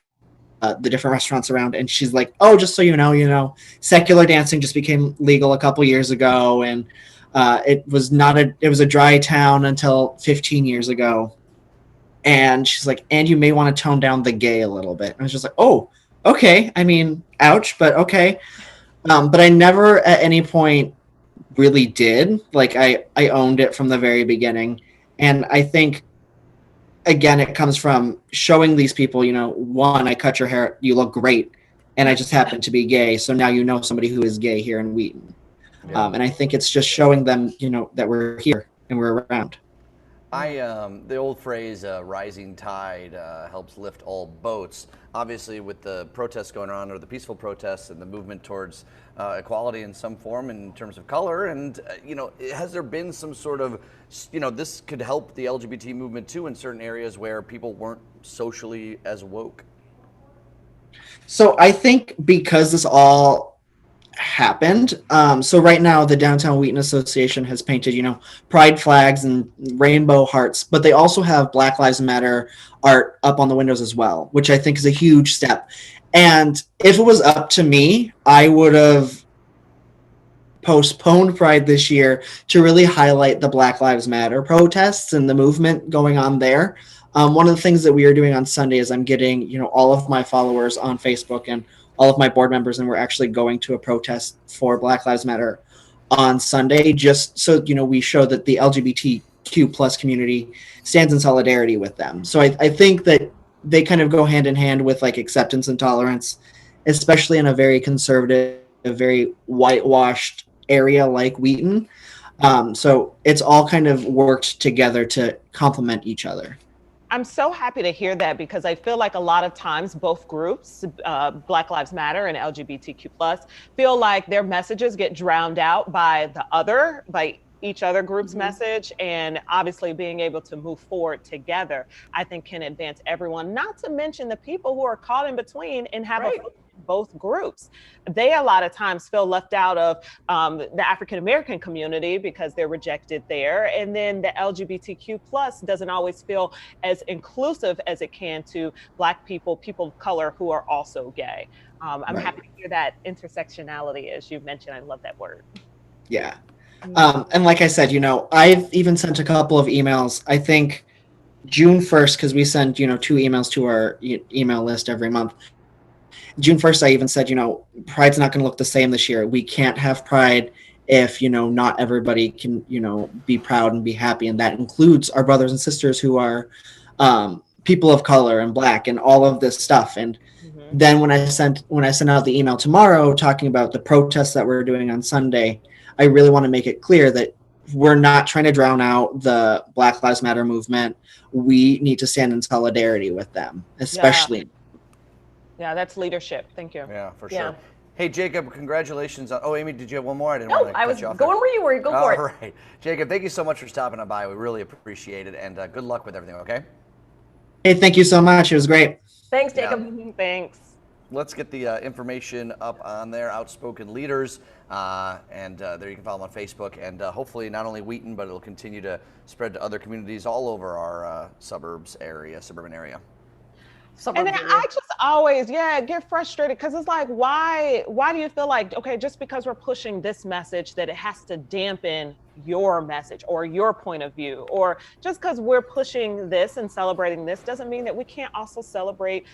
the different restaurants around. And she's like, oh, just so you know, secular dancing just became legal a couple years ago. And it was a dry town until 15 years ago. And she's like, and you may want to tone down the gay a little bit. And I was just like, oh, okay. I mean, ouch, but okay. But I never at any point really did. Like, I owned it from the very beginning. And I think, again, it comes from showing these people, you know, one, I cut your hair, you look great. And I just happen to be gay. So now you know somebody who is gay here in Wheaton. Yeah. And I think it's just showing them, you know, that we're here and we're around. The old phrase, rising tide helps lift all boats. Obviously, with the protests going on, or the peaceful protests and the movement towards equality in some form in terms of color, and, you know, has there been some sort of, you know, this could help the LGBT movement too in certain areas where people weren't socially as woke? So I think because this all happened. So right now, the Downtown Wheaton Association has painted, you know, pride flags and rainbow hearts, but they also have Black Lives Matter art up on the windows as well, which I think is a huge step. And if it was up to me, I would have postponed Pride this year to really highlight the Black Lives Matter protests and the movement going on there. One of the things that we are doing on Sunday is I'm getting, you know, all of my followers on Facebook and all of my board members, and we're actually going to a protest for Black Lives Matter on Sunday, just so, you know, we show that the LGBTQ plus community stands in solidarity with them. So I think that they kind of go hand in hand with like acceptance and tolerance, especially in a very conservative, a very whitewashed area like Wheaton. So it's all kind of worked together to complement each other. I'm so happy to hear that, because I feel like a lot of times both groups, Black Lives Matter and LGBTQ plus, feel like their messages get drowned out by each other group's message. And obviously being able to move forward together, I think, can advance everyone, not to mention the people who are caught in between and have a both groups. They a lot of times feel left out of the African American community because they're rejected there. And then the LGBTQ plus doesn't always feel as inclusive as it can to Black people, people of color who are also gay. I'm happy to hear that intersectionality, as you mentioned. I love that word. Yeah. And like I said, I've even sent a couple of emails. I think June 1st, because we send, 2 emails to our email list every month. June 1st, I even said, Pride's not going to look the same this year. We can't have Pride if, not everybody can, be proud and be happy. And that includes our brothers and sisters who are people of color and Black and all of this stuff. And then when I sent out the email tomorrow talking about the protests that we're doing on Sunday, I really want to make it clear that we're not trying to drown out the Black Lives Matter movement. We need to stand in solidarity with them, especially. Yeah, that's leadership. Thank you. Yeah, for sure. Yeah. Hey, Jacob, congratulations on. Oh, Amy, did you have one more? I didn't No, want to I cut was you off going there. where you were. Go for it. All right. Jacob, thank you so much for stopping on by. We really appreciate it. And good luck with everything, okay? Hey, thank you so much. It was great. Thanks, Jacob. Thanks. Let's get the information up on there, Outspoken Leaders, and there you can follow them on Facebook, and hopefully not only Wheaton, but it'll continue to spread to other communities all over our suburban area. And then I just always, get frustrated because it's like, why do you feel like, okay, just because we're pushing this message that it has to dampen your message or your point of view, or just because we're pushing this and celebrating this doesn't mean that we can't also celebrate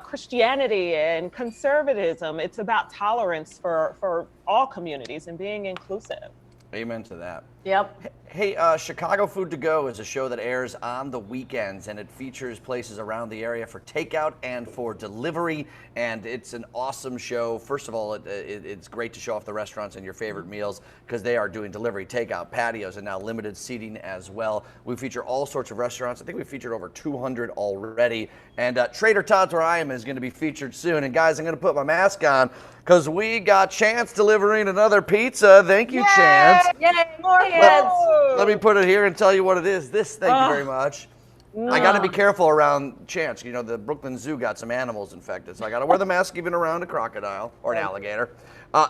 Christianity and conservatism. It's about tolerance for all communities and being inclusive. Amen to that. Yep. Hey, Chicago Food to Go is a show that airs on the weekends, and it features places around the area for takeout and for delivery, and it's an awesome show. First of all, it's great to show off the restaurants and your favorite meals because they are doing delivery, takeout, patios, and now limited seating as well. We feature all sorts of restaurants. I think we've featured over 200 already, and Trader Todd's where I am is going to be featured soon. And guys, I'm going to put my mask on because we got Chance delivering another pizza. Thank you, Chance. Yay, more hands. Let me put it here and tell you what it is. Thank you very much. I got to be careful around Chance. The Brooklyn Zoo got some animals infected, so I got to wear the mask even around a crocodile or an alligator.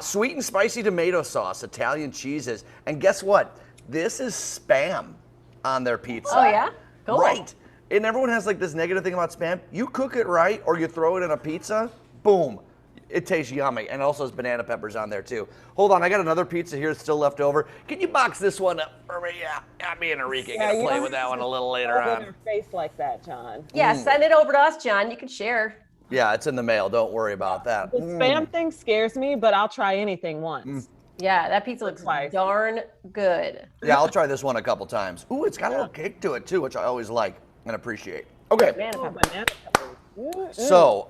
Sweet and spicy tomato sauce, Italian cheeses, and guess what? This is Spam on their pizza. Oh, yeah? Cool. Right. And everyone has like this negative thing about Spam. You cook it right or you throw it in a pizza, boom. It tastes yummy, and also has banana peppers on there too. Hold on, I got another pizza here still left over. Can you box this one up for me? Yeah, me and Enrique gonna play with that one a little later on. Your face like that, John. Yeah, send it over to us, John. You can share. Yeah, it's in the mail. Don't worry about that. The Spam thing scares me, but I'll try anything once. Yeah, that pizza looks darn good. Yeah, I'll try this one a couple times. Ooh, it's got a little kick to it too, which I always like and appreciate. Okay. Banana peppers. So,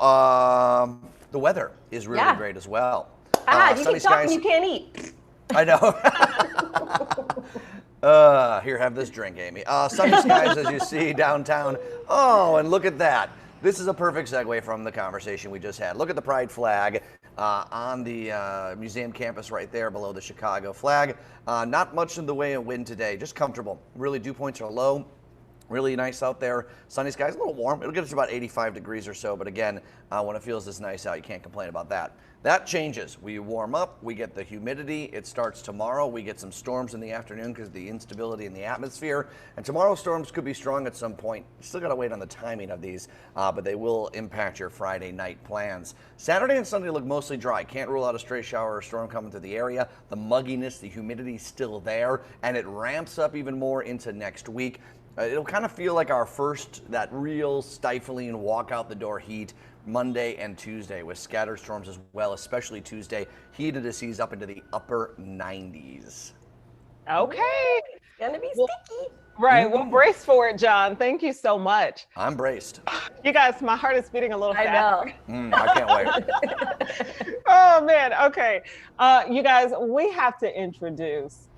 the weather is really great as well. You keep talking, you can't eat. I know. Here, have this drink, Amy. Sunny skies, as you see downtown. Oh, and look at that. This is a perfect segue from the conversation we just had. Look at the pride flag on the museum campus right there below the Chicago flag. Not much in the way of wind today, just comfortable. Really, dew points are low. Really nice out there. Sunny skies, a little warm. It'll get us to about 85 degrees or so, but again, when it feels this nice out, you can't complain about that. That changes. We warm up, we get the humidity. It starts tomorrow. We get some storms in the afternoon because of the instability in the atmosphere. And tomorrow's storms could be strong at some point. You still got to wait on the timing of these, but they will impact your Friday night plans. Saturday and Sunday look mostly dry. Can't rule out a stray shower or storm coming through the area. The mugginess, the humidity is still there, and it ramps up even more into next week. It'll kind of feel like our first, that real stifling walk out the door heat Monday and Tuesday with scattered storms as well, especially Tuesday. Heated to seas up into the upper 90s. Okay. It's gonna be sticky. Right. Well, brace for it, John. Thank you so much. I'm braced. You guys, my heart is beating a little faster. I know. I can't wait. Oh, man. Okay. You guys, we have to introduce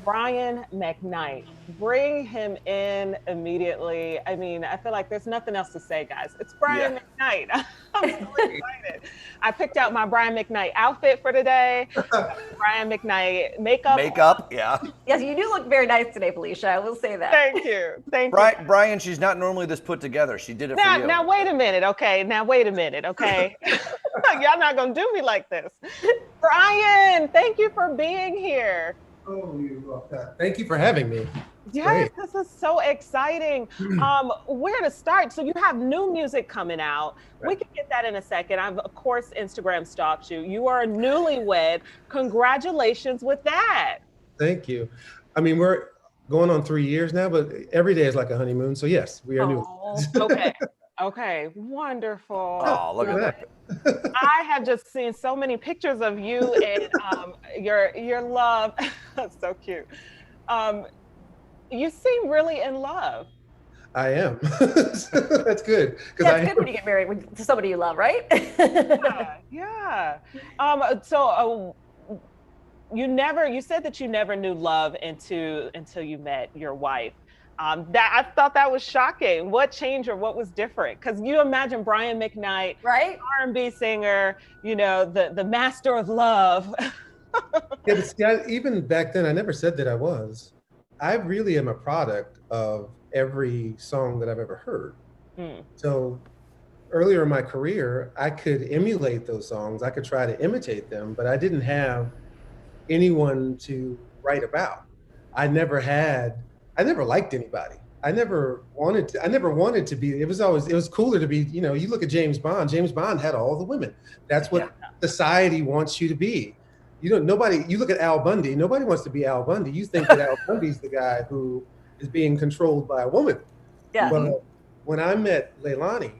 Brian McKnight. Bring him in immediately. I mean, I feel like there's nothing else to say, guys. It's Brian McKnight. I'm so excited. I picked out my Brian McKnight outfit for today. Brian McKnight makeup. Makeup, yeah. Yes, you do look very nice today, Felicia. I will say that. Thank you. Thank you. Brian, she's not normally this put together. She did it Now, for you. now wait a minute, okay? Now wait a minute, okay? Y'all not gonna do me like this. Brian, thank you for being here. Oh, you're welcome. Thank you for having me. Yes, this is so exciting. Where to start? So you have new music coming out. We can get that in a second. I've, of course, Instagram stalked you. You are newlywed. Congratulations with that. Thank you. I mean, we're going on 3 years now, but every day is like a honeymoon. So yes, we are new. Okay. Okay. Wonderful. Oh, look at that. I have just seen so many pictures of you and your love. That's so cute. You seem really in love. I am. That's good. Yeah, it's good when you get married to somebody you love, right? Yeah. You said that you never knew love until you met your wife. That I thought that was shocking. What changed or what was different? Because you imagine Brian McKnight, right? R&B singer, you know, the master of love. Yeah, but see, even back then, I never said that I was. I really am a product of every song that I've ever heard. So earlier in my career, I could emulate those songs. I could try to imitate them, but I didn't have anyone to write about. I never liked anybody. I never wanted to be, it was cooler to be, you know, you look at James Bond had all the women. That's what society wants you to be. You look at Al Bundy, nobody wants to be Al Bundy. You think that Al Bundy's the guy who is being controlled by a woman. Yeah. But when I met Leilani,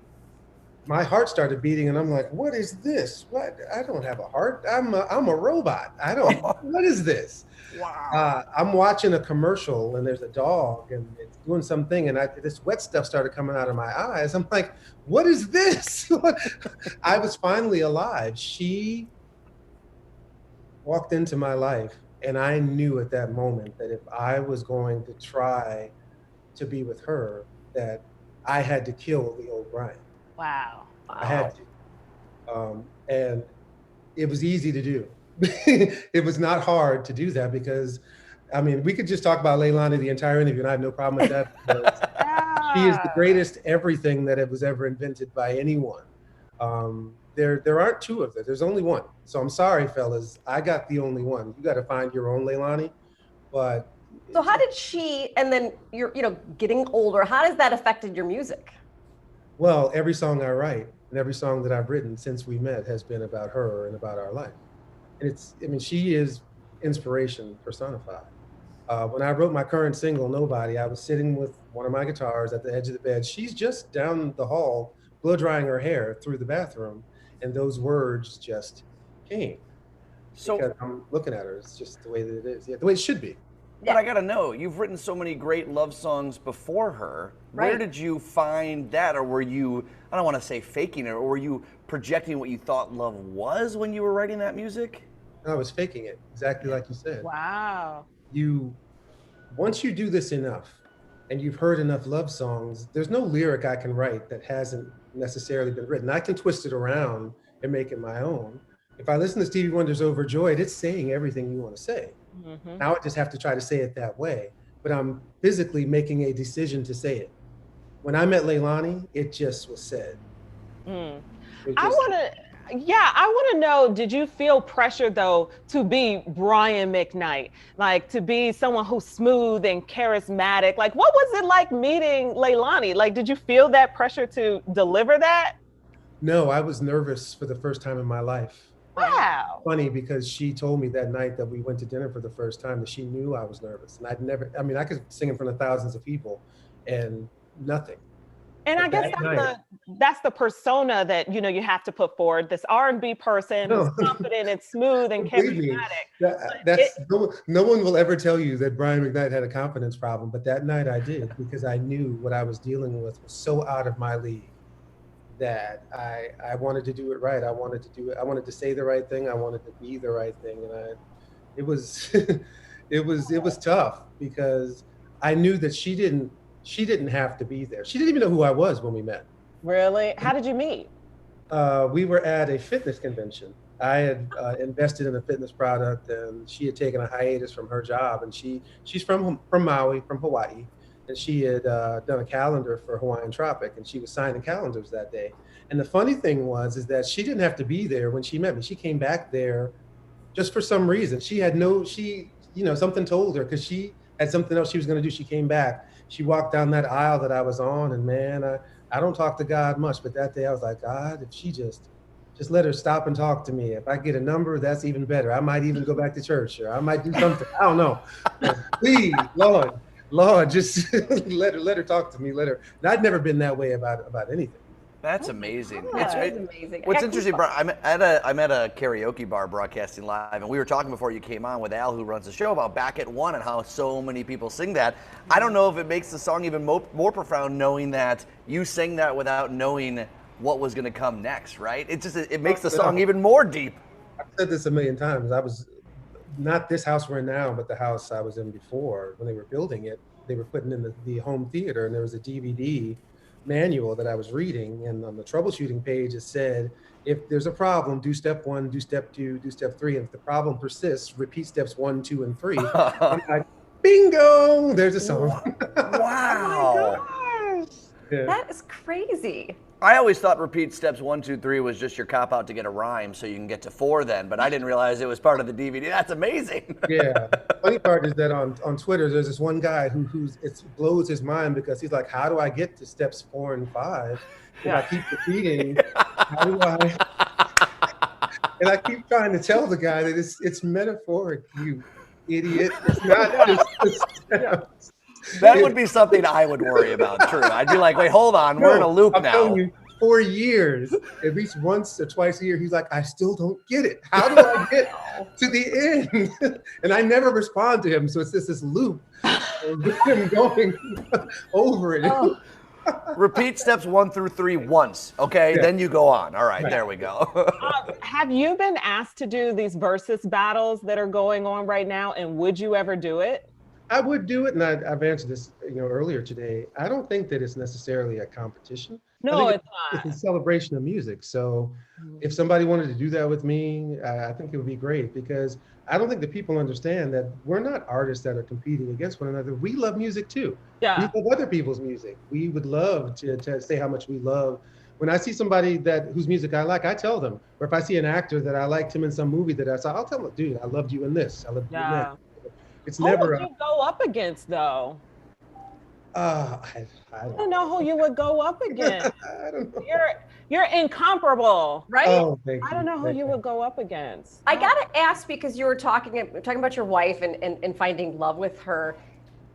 my heart started beating and I'm like, what is this? What? I don't have a heart. I'm a robot. What is this? Wow. I'm watching a commercial and there's a dog and it's doing something and this wet stuff started coming out of my eyes. I'm like, what is this? I was finally alive. She walked into my life and I knew at that moment that if I was going to try to be with her, that I had to kill the old Brian. Wow. I had to. And it was easy to do. It was not hard to do that because, I mean, we could just talk about Leilani the entire interview and I have no problem with that. She is the greatest everything that was ever invented by anyone. There aren't two of them. There's only one. So I'm sorry, fellas. I got the only one. You got to find your own Leilani. But so how did she, and then you're, getting older, how has that affected your music? Well, every song I write and every song that I've written since we met has been about her and about our life. And she is inspiration personified. When I wrote my current single, Nobody, I was sitting with one of my guitars at the edge of the bed. She's just down the hall, blow drying her hair through the bathroom. And those words just came. So because I'm looking at her, it's just the way that it is. Yeah, the way it should be. But I gotta know, you've written so many great love songs before her. Right. Where did you find that? Or were you, I don't want to say faking it, or were you projecting what you thought love was when you were writing that music? I was faking it, exactly like you said. Wow. Once you do this enough and you've heard enough love songs, there's no lyric I can write that hasn't necessarily been written. I can twist it around and make it my own. If I listen to Stevie Wonder's Overjoyed, it's saying everything you want to say. Mm-hmm. Now I just have to try to say it that way, but I'm physically making a decision to say it. When I met Leilani, it just was said. I want to know, did you feel pressure though to be Brian McKnight? Like to be someone who's smooth and charismatic? Like what was it like meeting Leilani? Like did you feel that pressure to deliver that? No, I was nervous for the first time in my life. Wow. Funny because she told me that night that we went to dinner for the first time that she knew I was nervous. And I could sing in front of thousands of people and nothing. And I guess that's the persona that, you have to put forward, this R&B person who's confident and smooth and charismatic. No one will ever tell you that Brian McKnight had a confidence problem, but that night I did because I knew what I was dealing with was so out of my league that I wanted to do it right. I wanted to do it. I wanted to say the right thing. I wanted to be the right thing. And it was, it was tough because I knew that she didn't have to be there. She didn't even know who I was when we met. Really? How did you meet? We were at a fitness convention. I had invested in a fitness product, and she had taken a hiatus from her job. And she's from Maui, from Hawaii, and she had done a calendar for Hawaiian Tropic, and she was signing calendars that day. And the funny thing is that she didn't have to be there when she met me. She came back there just for some reason. Something told her, because she had something else she was going to do. She came back. She walked down that aisle that I was on, and man, I don't talk to God much, but that day I was like, God, if she just let her stop and talk to me. If I get a number, that's even better. I might even go back to church, or I might do something. I don't know. But please, Lord, just let her talk to me. And I'd never been that way about anything. That's amazing. That's amazing. What's Heck, interesting, bro, I'm at a karaoke bar broadcasting live, and we were talking before you came on with Al, who runs the show, about Back at One and how so many people sing that. I don't know if it makes the song even more profound knowing that you sang that without knowing what was going to come next, right? It makes the song even more deep. I've said this a million times. I was not this house we're in now, but the house I was in before. When they were building it, they were putting in the home theater, and there was a DVD manual that I was reading, and on the troubleshooting page it said, if there's a problem, do step 1, do step 2, do step 3, and if the problem persists, repeat steps 1, 2, and 3. I'm like, bingo, there's a song. Wow. Oh my gosh. Yeah. That is crazy. I always thought repeat steps 1, 2, 3 was just your cop out to get a rhyme so you can get to 4 then, but I didn't realize it was part of the DVD. That's amazing. Yeah. Funny part is that on Twitter, there's this one guy who it blows his mind, because he's like, how do I get to steps 4 and 5? And I keep repeating, how do I? And I keep trying to tell the guy that it's metaphoric, you idiot. It's not just the steps. That would be something I would worry about, true. I'd be like, wait, hold on, we're in a loop I'm now. telling you, for years, at least once or twice a year, he's like, I still don't get it. How do I get to the end? And I never respond to him, so it's just this loop of him going over it. Oh. Repeat steps 1 through 3 once, okay? Yeah. Then you go on. All right, there we go. Have you been asked to do these versus battles that are going on right now, and would you ever do it? I would do it, and I've answered this, earlier today. I don't think that it's necessarily a competition. No, I think it's not. It's a celebration of music. So if somebody wanted to do that with me, I think it would be great, because I don't think that people understand that we're not artists that are competing against one another. We love music too. Yeah. We love other people's music. We would love to say how much we love. When I see somebody whose music I like, I tell them. Or if I see an actor that I liked him in some movie that I saw, I'll tell them, dude, I loved you in this. I loved you in that. It's Who never. would you go up against, though? I I don't know who you would go up against. I don't know. You're incomparable, Right? Oh, thank you. I don't know who Thank you would go up against. I gotta ask, because you were talking about your wife and finding love with her.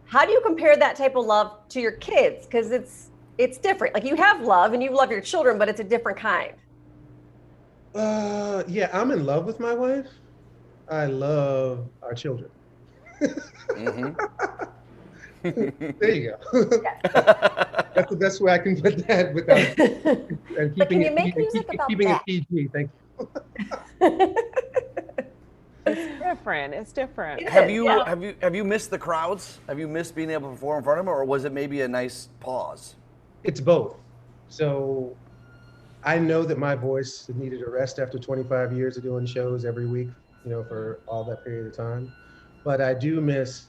How do you compare that type of love to your kids? Because it's different. Like, you have love and you love your children, but it's a different kind. Yeah, I'm in love with my wife. I love our children. Mhm. There you go. That's the best way I can put that without and But can keeping you make music about keeping that? it PG. Thank you. It's different. It's different. It Have is, you yeah. have you missed the crowds? Have you missed being able to perform in front of them, or was it maybe a nice pause? It's both. So I know that my voice needed a rest after 25 years of doing shows every week, for all that period of time. But I do miss,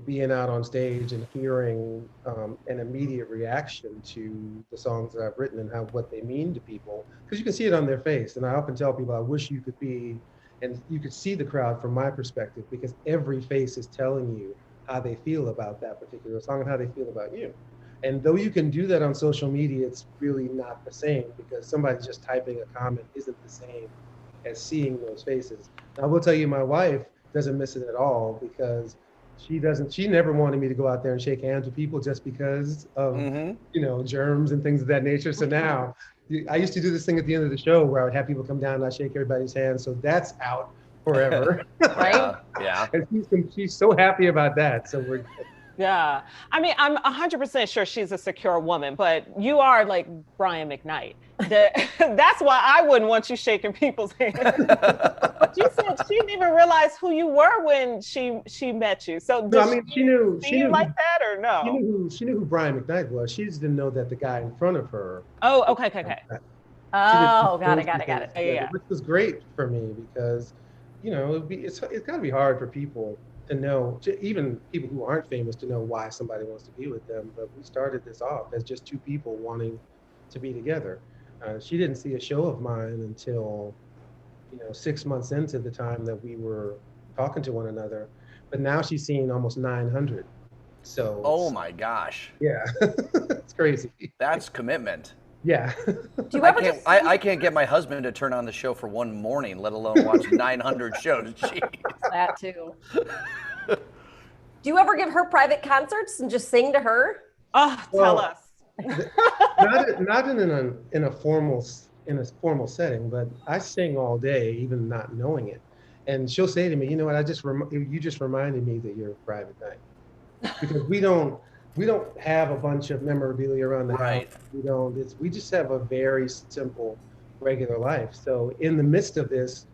being out on stage and hearing an immediate reaction to the songs that I've written and what they mean to people, because you can see it on their face. And I often tell people, I wish you could be, and you could see the crowd from my perspective, because every face is telling you how they feel about that particular song and how they feel about you. And though you can do that on social media, it's really not the same, because somebody just typing a comment isn't the same as seeing those faces. Now, I will tell you, my wife doesn't miss it at all, because she never wanted me to go out there and shake hands with people just because of, germs and things of that nature. So now I used to do this thing at the end of the show where I would have people come down and I'd shake everybody's hand. So that's out forever. Right? Yeah. And she's so happy about that. So Yeah. I mean, I'm 100% sure she's a secure woman, but you are like Brian McKnight. That's why I wouldn't want you shaking people's hands. But you said she didn't even realize who you were when she met you. So No, I mean, she knew like that or no? She knew who Brian McKnight was. She just didn't know that the guy in front of her. Oh, okay. Oh, got it. Yeah. Which was great for me because, you know, it's got to be hard for people to know, even people who aren't famous, to know why somebody wants to be with them. But we started this off as just two people wanting to be together. She didn't see a show of mine until, 6 months into the time that we were talking to one another. But now she's seen almost 900. So. Oh my gosh. Yeah, it's crazy. That's commitment. Yeah. Do you ever I can't get my husband to turn on the show for one morning, let alone watch 900 shows. Jeez. That too. Do you ever give her private concerts and just sing to her? Oh, tell us. Not in a formal setting, but I sing all day, even not knowing it. And she'll say to me, "You know what? You just reminded me that you're a private night," because we don't have a bunch of memorabilia around the house. We just have a very simple, regular life. So in the midst of this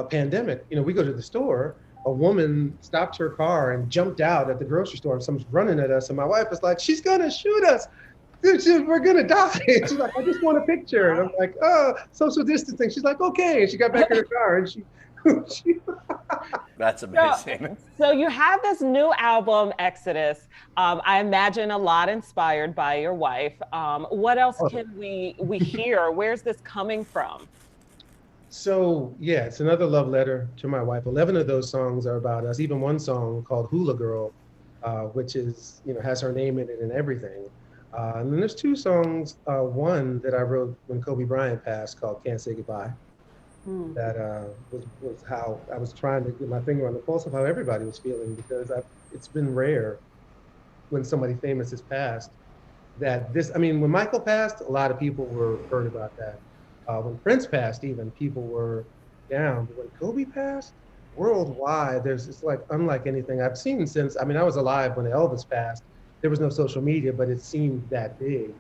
pandemic, we go to the store. A woman stopped her car and jumped out at the grocery store, and someone's running at us. And my wife was like, "She's gonna shoot us. We're gonna die." She's like, "I just want a picture." And I'm like, "Oh, social distancing." She's like, "Okay." And she got back in her car and she That's amazing. So you have this new album, Exodus. I imagine a lot inspired by your wife. What else can we hear? Where's this coming from? So yeah, it's another love letter to my wife. 11 of those songs are about us. Even one song called Hula Girl, which is, has her name in it and everything. And then there's two songs, one that I wrote when Kobe Bryant passed called Can't Say Goodbye. That was how I was trying to get my finger on the pulse of how everybody was feeling, because it's been rare when somebody famous has passed. When Michael passed, a lot of people were hurt about that. When Prince passed, even people were down. But when Kobe passed, worldwide, it's like unlike anything I've seen since. I was alive when Elvis passed. There was no social media, but it seemed that big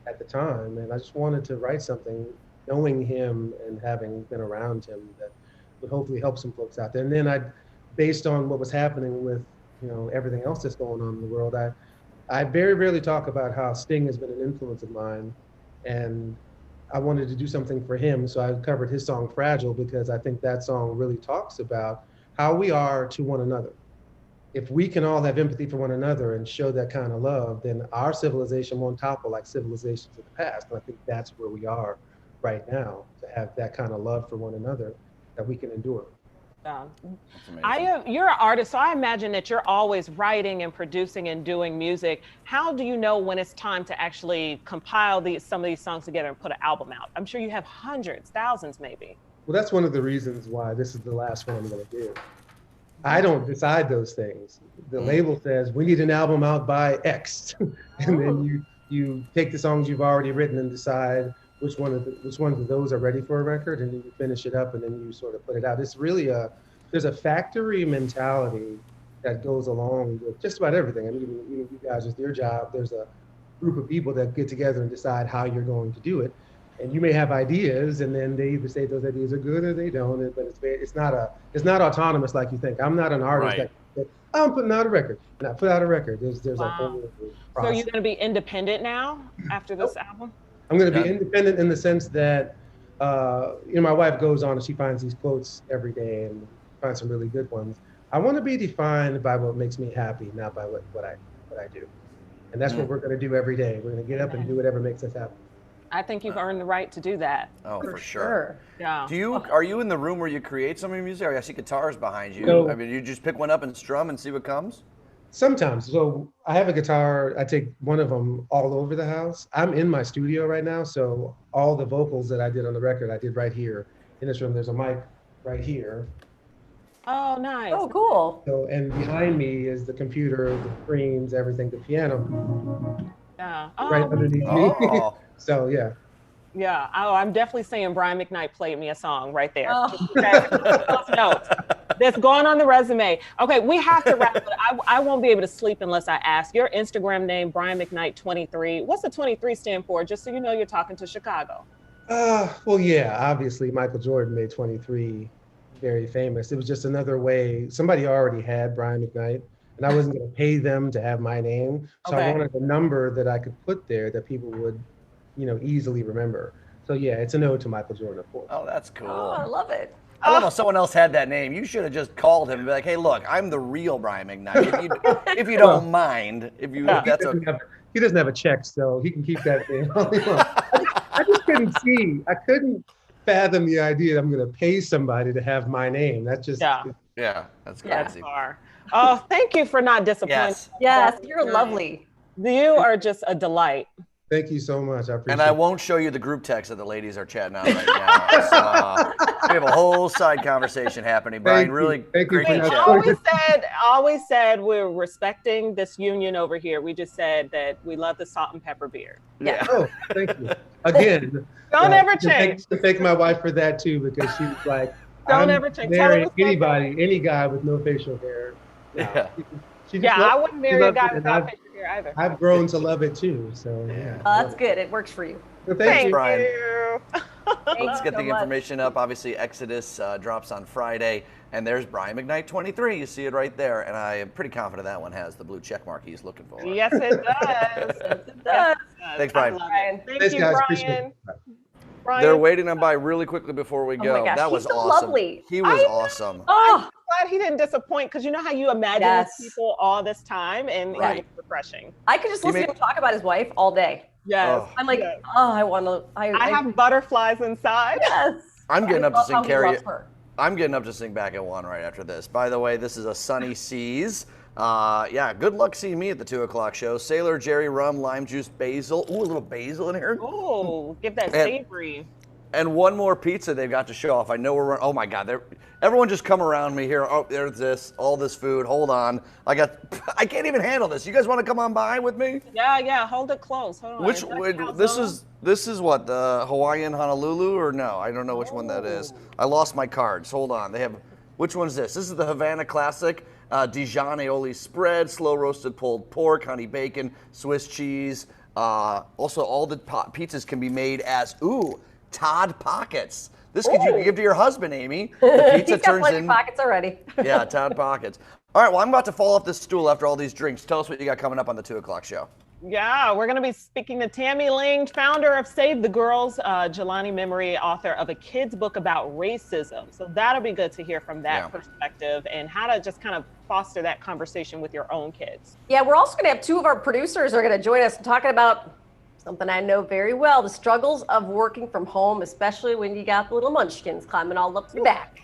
at the time, and I just wanted to write something, knowing him and having been around him, that would hopefully help some folks out there. And then based on what was happening with, everything else that's going on in the world, I very rarely talk about how Sting has been an influence of mine, and I wanted to do something for him. So I covered his song Fragile, because I think that song really talks about how we are to one another. If we can all have empathy for one another and show that kind of love, then our civilization won't topple like civilizations of the past. And I think that's where we are right now, to have that kind of love for one another that we can endure. You're an artist, so I imagine that you're always writing and producing and doing music. How do you know when it's time to actually compile some of these songs together and put an album out? I'm sure you have hundreds, thousands maybe. Well, that's one of the reasons why this is the last one I'm going to do. I don't decide those things. The label says we need an album out by X, and then you take the songs you've already written and decide which ones of those are ready for a record, and then you finish it up, and then you sort of put it out. It's really there's a factory mentality that goes along with just about everything. You guys, it's your job. There's a group of people that get together and decide how you're going to do it, and you may have ideas, and then they either say those ideas are good or they don't. But it's not autonomous like you think. I'm not an artist that I'm putting out a record, and I put out a record. There's a whole process. So you're going to be independent now after this album? I'm going to be independent in the sense that, my wife goes on and she finds these quotes every day and finds some really good ones. I want to be defined by what makes me happy, not by what I do. And that's what we're going to do every day. We're going to get up and do whatever makes us happy. I think you've earned the right to do that. Oh, for sure. Yeah. Are you in the room where you create some of your music? I see guitars behind you. No. You just pick one up and strum and see what comes? Sometimes. So I have a guitar. I take one of them all over the house. I'm in my studio right now, so all the vocals that I did on the record, I did right here in this room. There's a mic right here. Oh, nice. Oh, cool. So, and behind me is the computer, the screens, everything, the piano. Yeah. Right underneath me. So, yeah. Yeah. Oh, I'm definitely saying Brian McKnight played me a song right there. Oh. Just note. That's going on the resume. Okay, we have to wrap it. I won't be able to sleep unless I ask. Your Instagram name, Brian McKnight 23. What's the 23 stand for? Just so you know, you're talking to Chicago. Well, yeah, obviously Michael Jordan made 23 very famous. It was just another way. Somebody already had Brian McKnight, and I wasn't going to pay them to have my name. So I wanted a number that I could put there that people would, easily remember. So yeah, it's an ode to Michael Jordan, of course. Oh, that's cool. Oh, I love it. I don't know if someone else had that name. You should have just called him and be like, "Hey, look, I'm the real Brian McKnight. If you don't mind, if that's okay." He doesn't have a check, so he can keep that thing. I just couldn't fathom the idea that I'm going to pay somebody to have my name. That's just that's crazy. Oh, thank you for not disappointing. Yes, you're lovely. You are just a delight. Thank you so much. I appreciate it. And I won't show you the group text that the ladies are chatting on right now. So, we have a whole side conversation happening. Brian, really great chat. Always said we're respecting this union over here. We just said that we love the salt and pepper beer. Yeah. Oh, thank you. Again. Don't ever change. Thank my wife for that too, because she was like, don't ever change. Marry anybody, any guy with no facial hair. No. I wouldn't marry a guy without facial hair either. I've grown to love it too. So yeah. That's good. It works for you. Well, thank you, Brian. Thank Let's get you so the much. information up. Obviously, Exodus drops on Friday, and there's Brian McKnight 23. You see it right there, and I am pretty confident that one has the blue check mark he's looking for. Yes, it does. It does. Thanks, Brian. Thank you, guys. Brian. They're waiting on by really quickly before we go. Oh my gosh, that was he's so awesome. lovely. He was awesome. Oh, Glad he didn't disappoint, because you know how you imagine people all this time, and it was refreshing. I could just listen to him talk about his wife all day. Yes. I'm like, I want to. I have butterflies inside. Yes. I'm getting up to sing Carrie. Her. I'm getting up to sing Back at One right after this. By the way, this is a Sunny Seas. Good luck seeing me at the 2 o'clock show. Sailor, Jerry Rum, Lime Juice, Basil. Ooh, a little basil in here. Ooh, give that savory. And one more pizza they've got to show off. I know we're, oh my God, everyone just come around me here. Oh, there's this, all this food. Hold on. I can't even handle this. You guys want to come on by with me? Yeah, hold it close. Hold on. This is what, the Hawaiian Honolulu, or no? I don't know which one that is. I lost my cards. Hold on. They have, which one's this? This is the Havana Classic. Dijon aioli spread, slow roasted pulled pork, honey bacon, Swiss cheese. Also, all the pizzas can be made as, Todd Pockets. This could you can give to your husband, Amy. The pizza He's got turns plenty in pockets already. Yeah, Todd Pockets. All right, well, I'm about to fall off this stool after all these drinks. Tell us what you got coming up on the 2 o'clock show. Yeah, we're going to be speaking to Tammy Ling, founder of Save the Girls, Jelani Memory, author of a kid's book about racism. So that'll be good to hear from that perspective and how to just kind of foster that conversation with your own kids. Yeah, we're also going to have two of our producers are going to join us talking about something I know very well, the struggles of working from home, especially when you got the little munchkins climbing all up your back.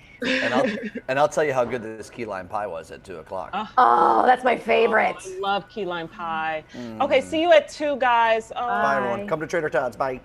And I'll tell you how good this key lime pie was at 2 o'clock. Oh, that's my favorite. I love key lime pie. Okay, see you at 2, guys. Bye, everyone. Come to Trader Todd's. Bye.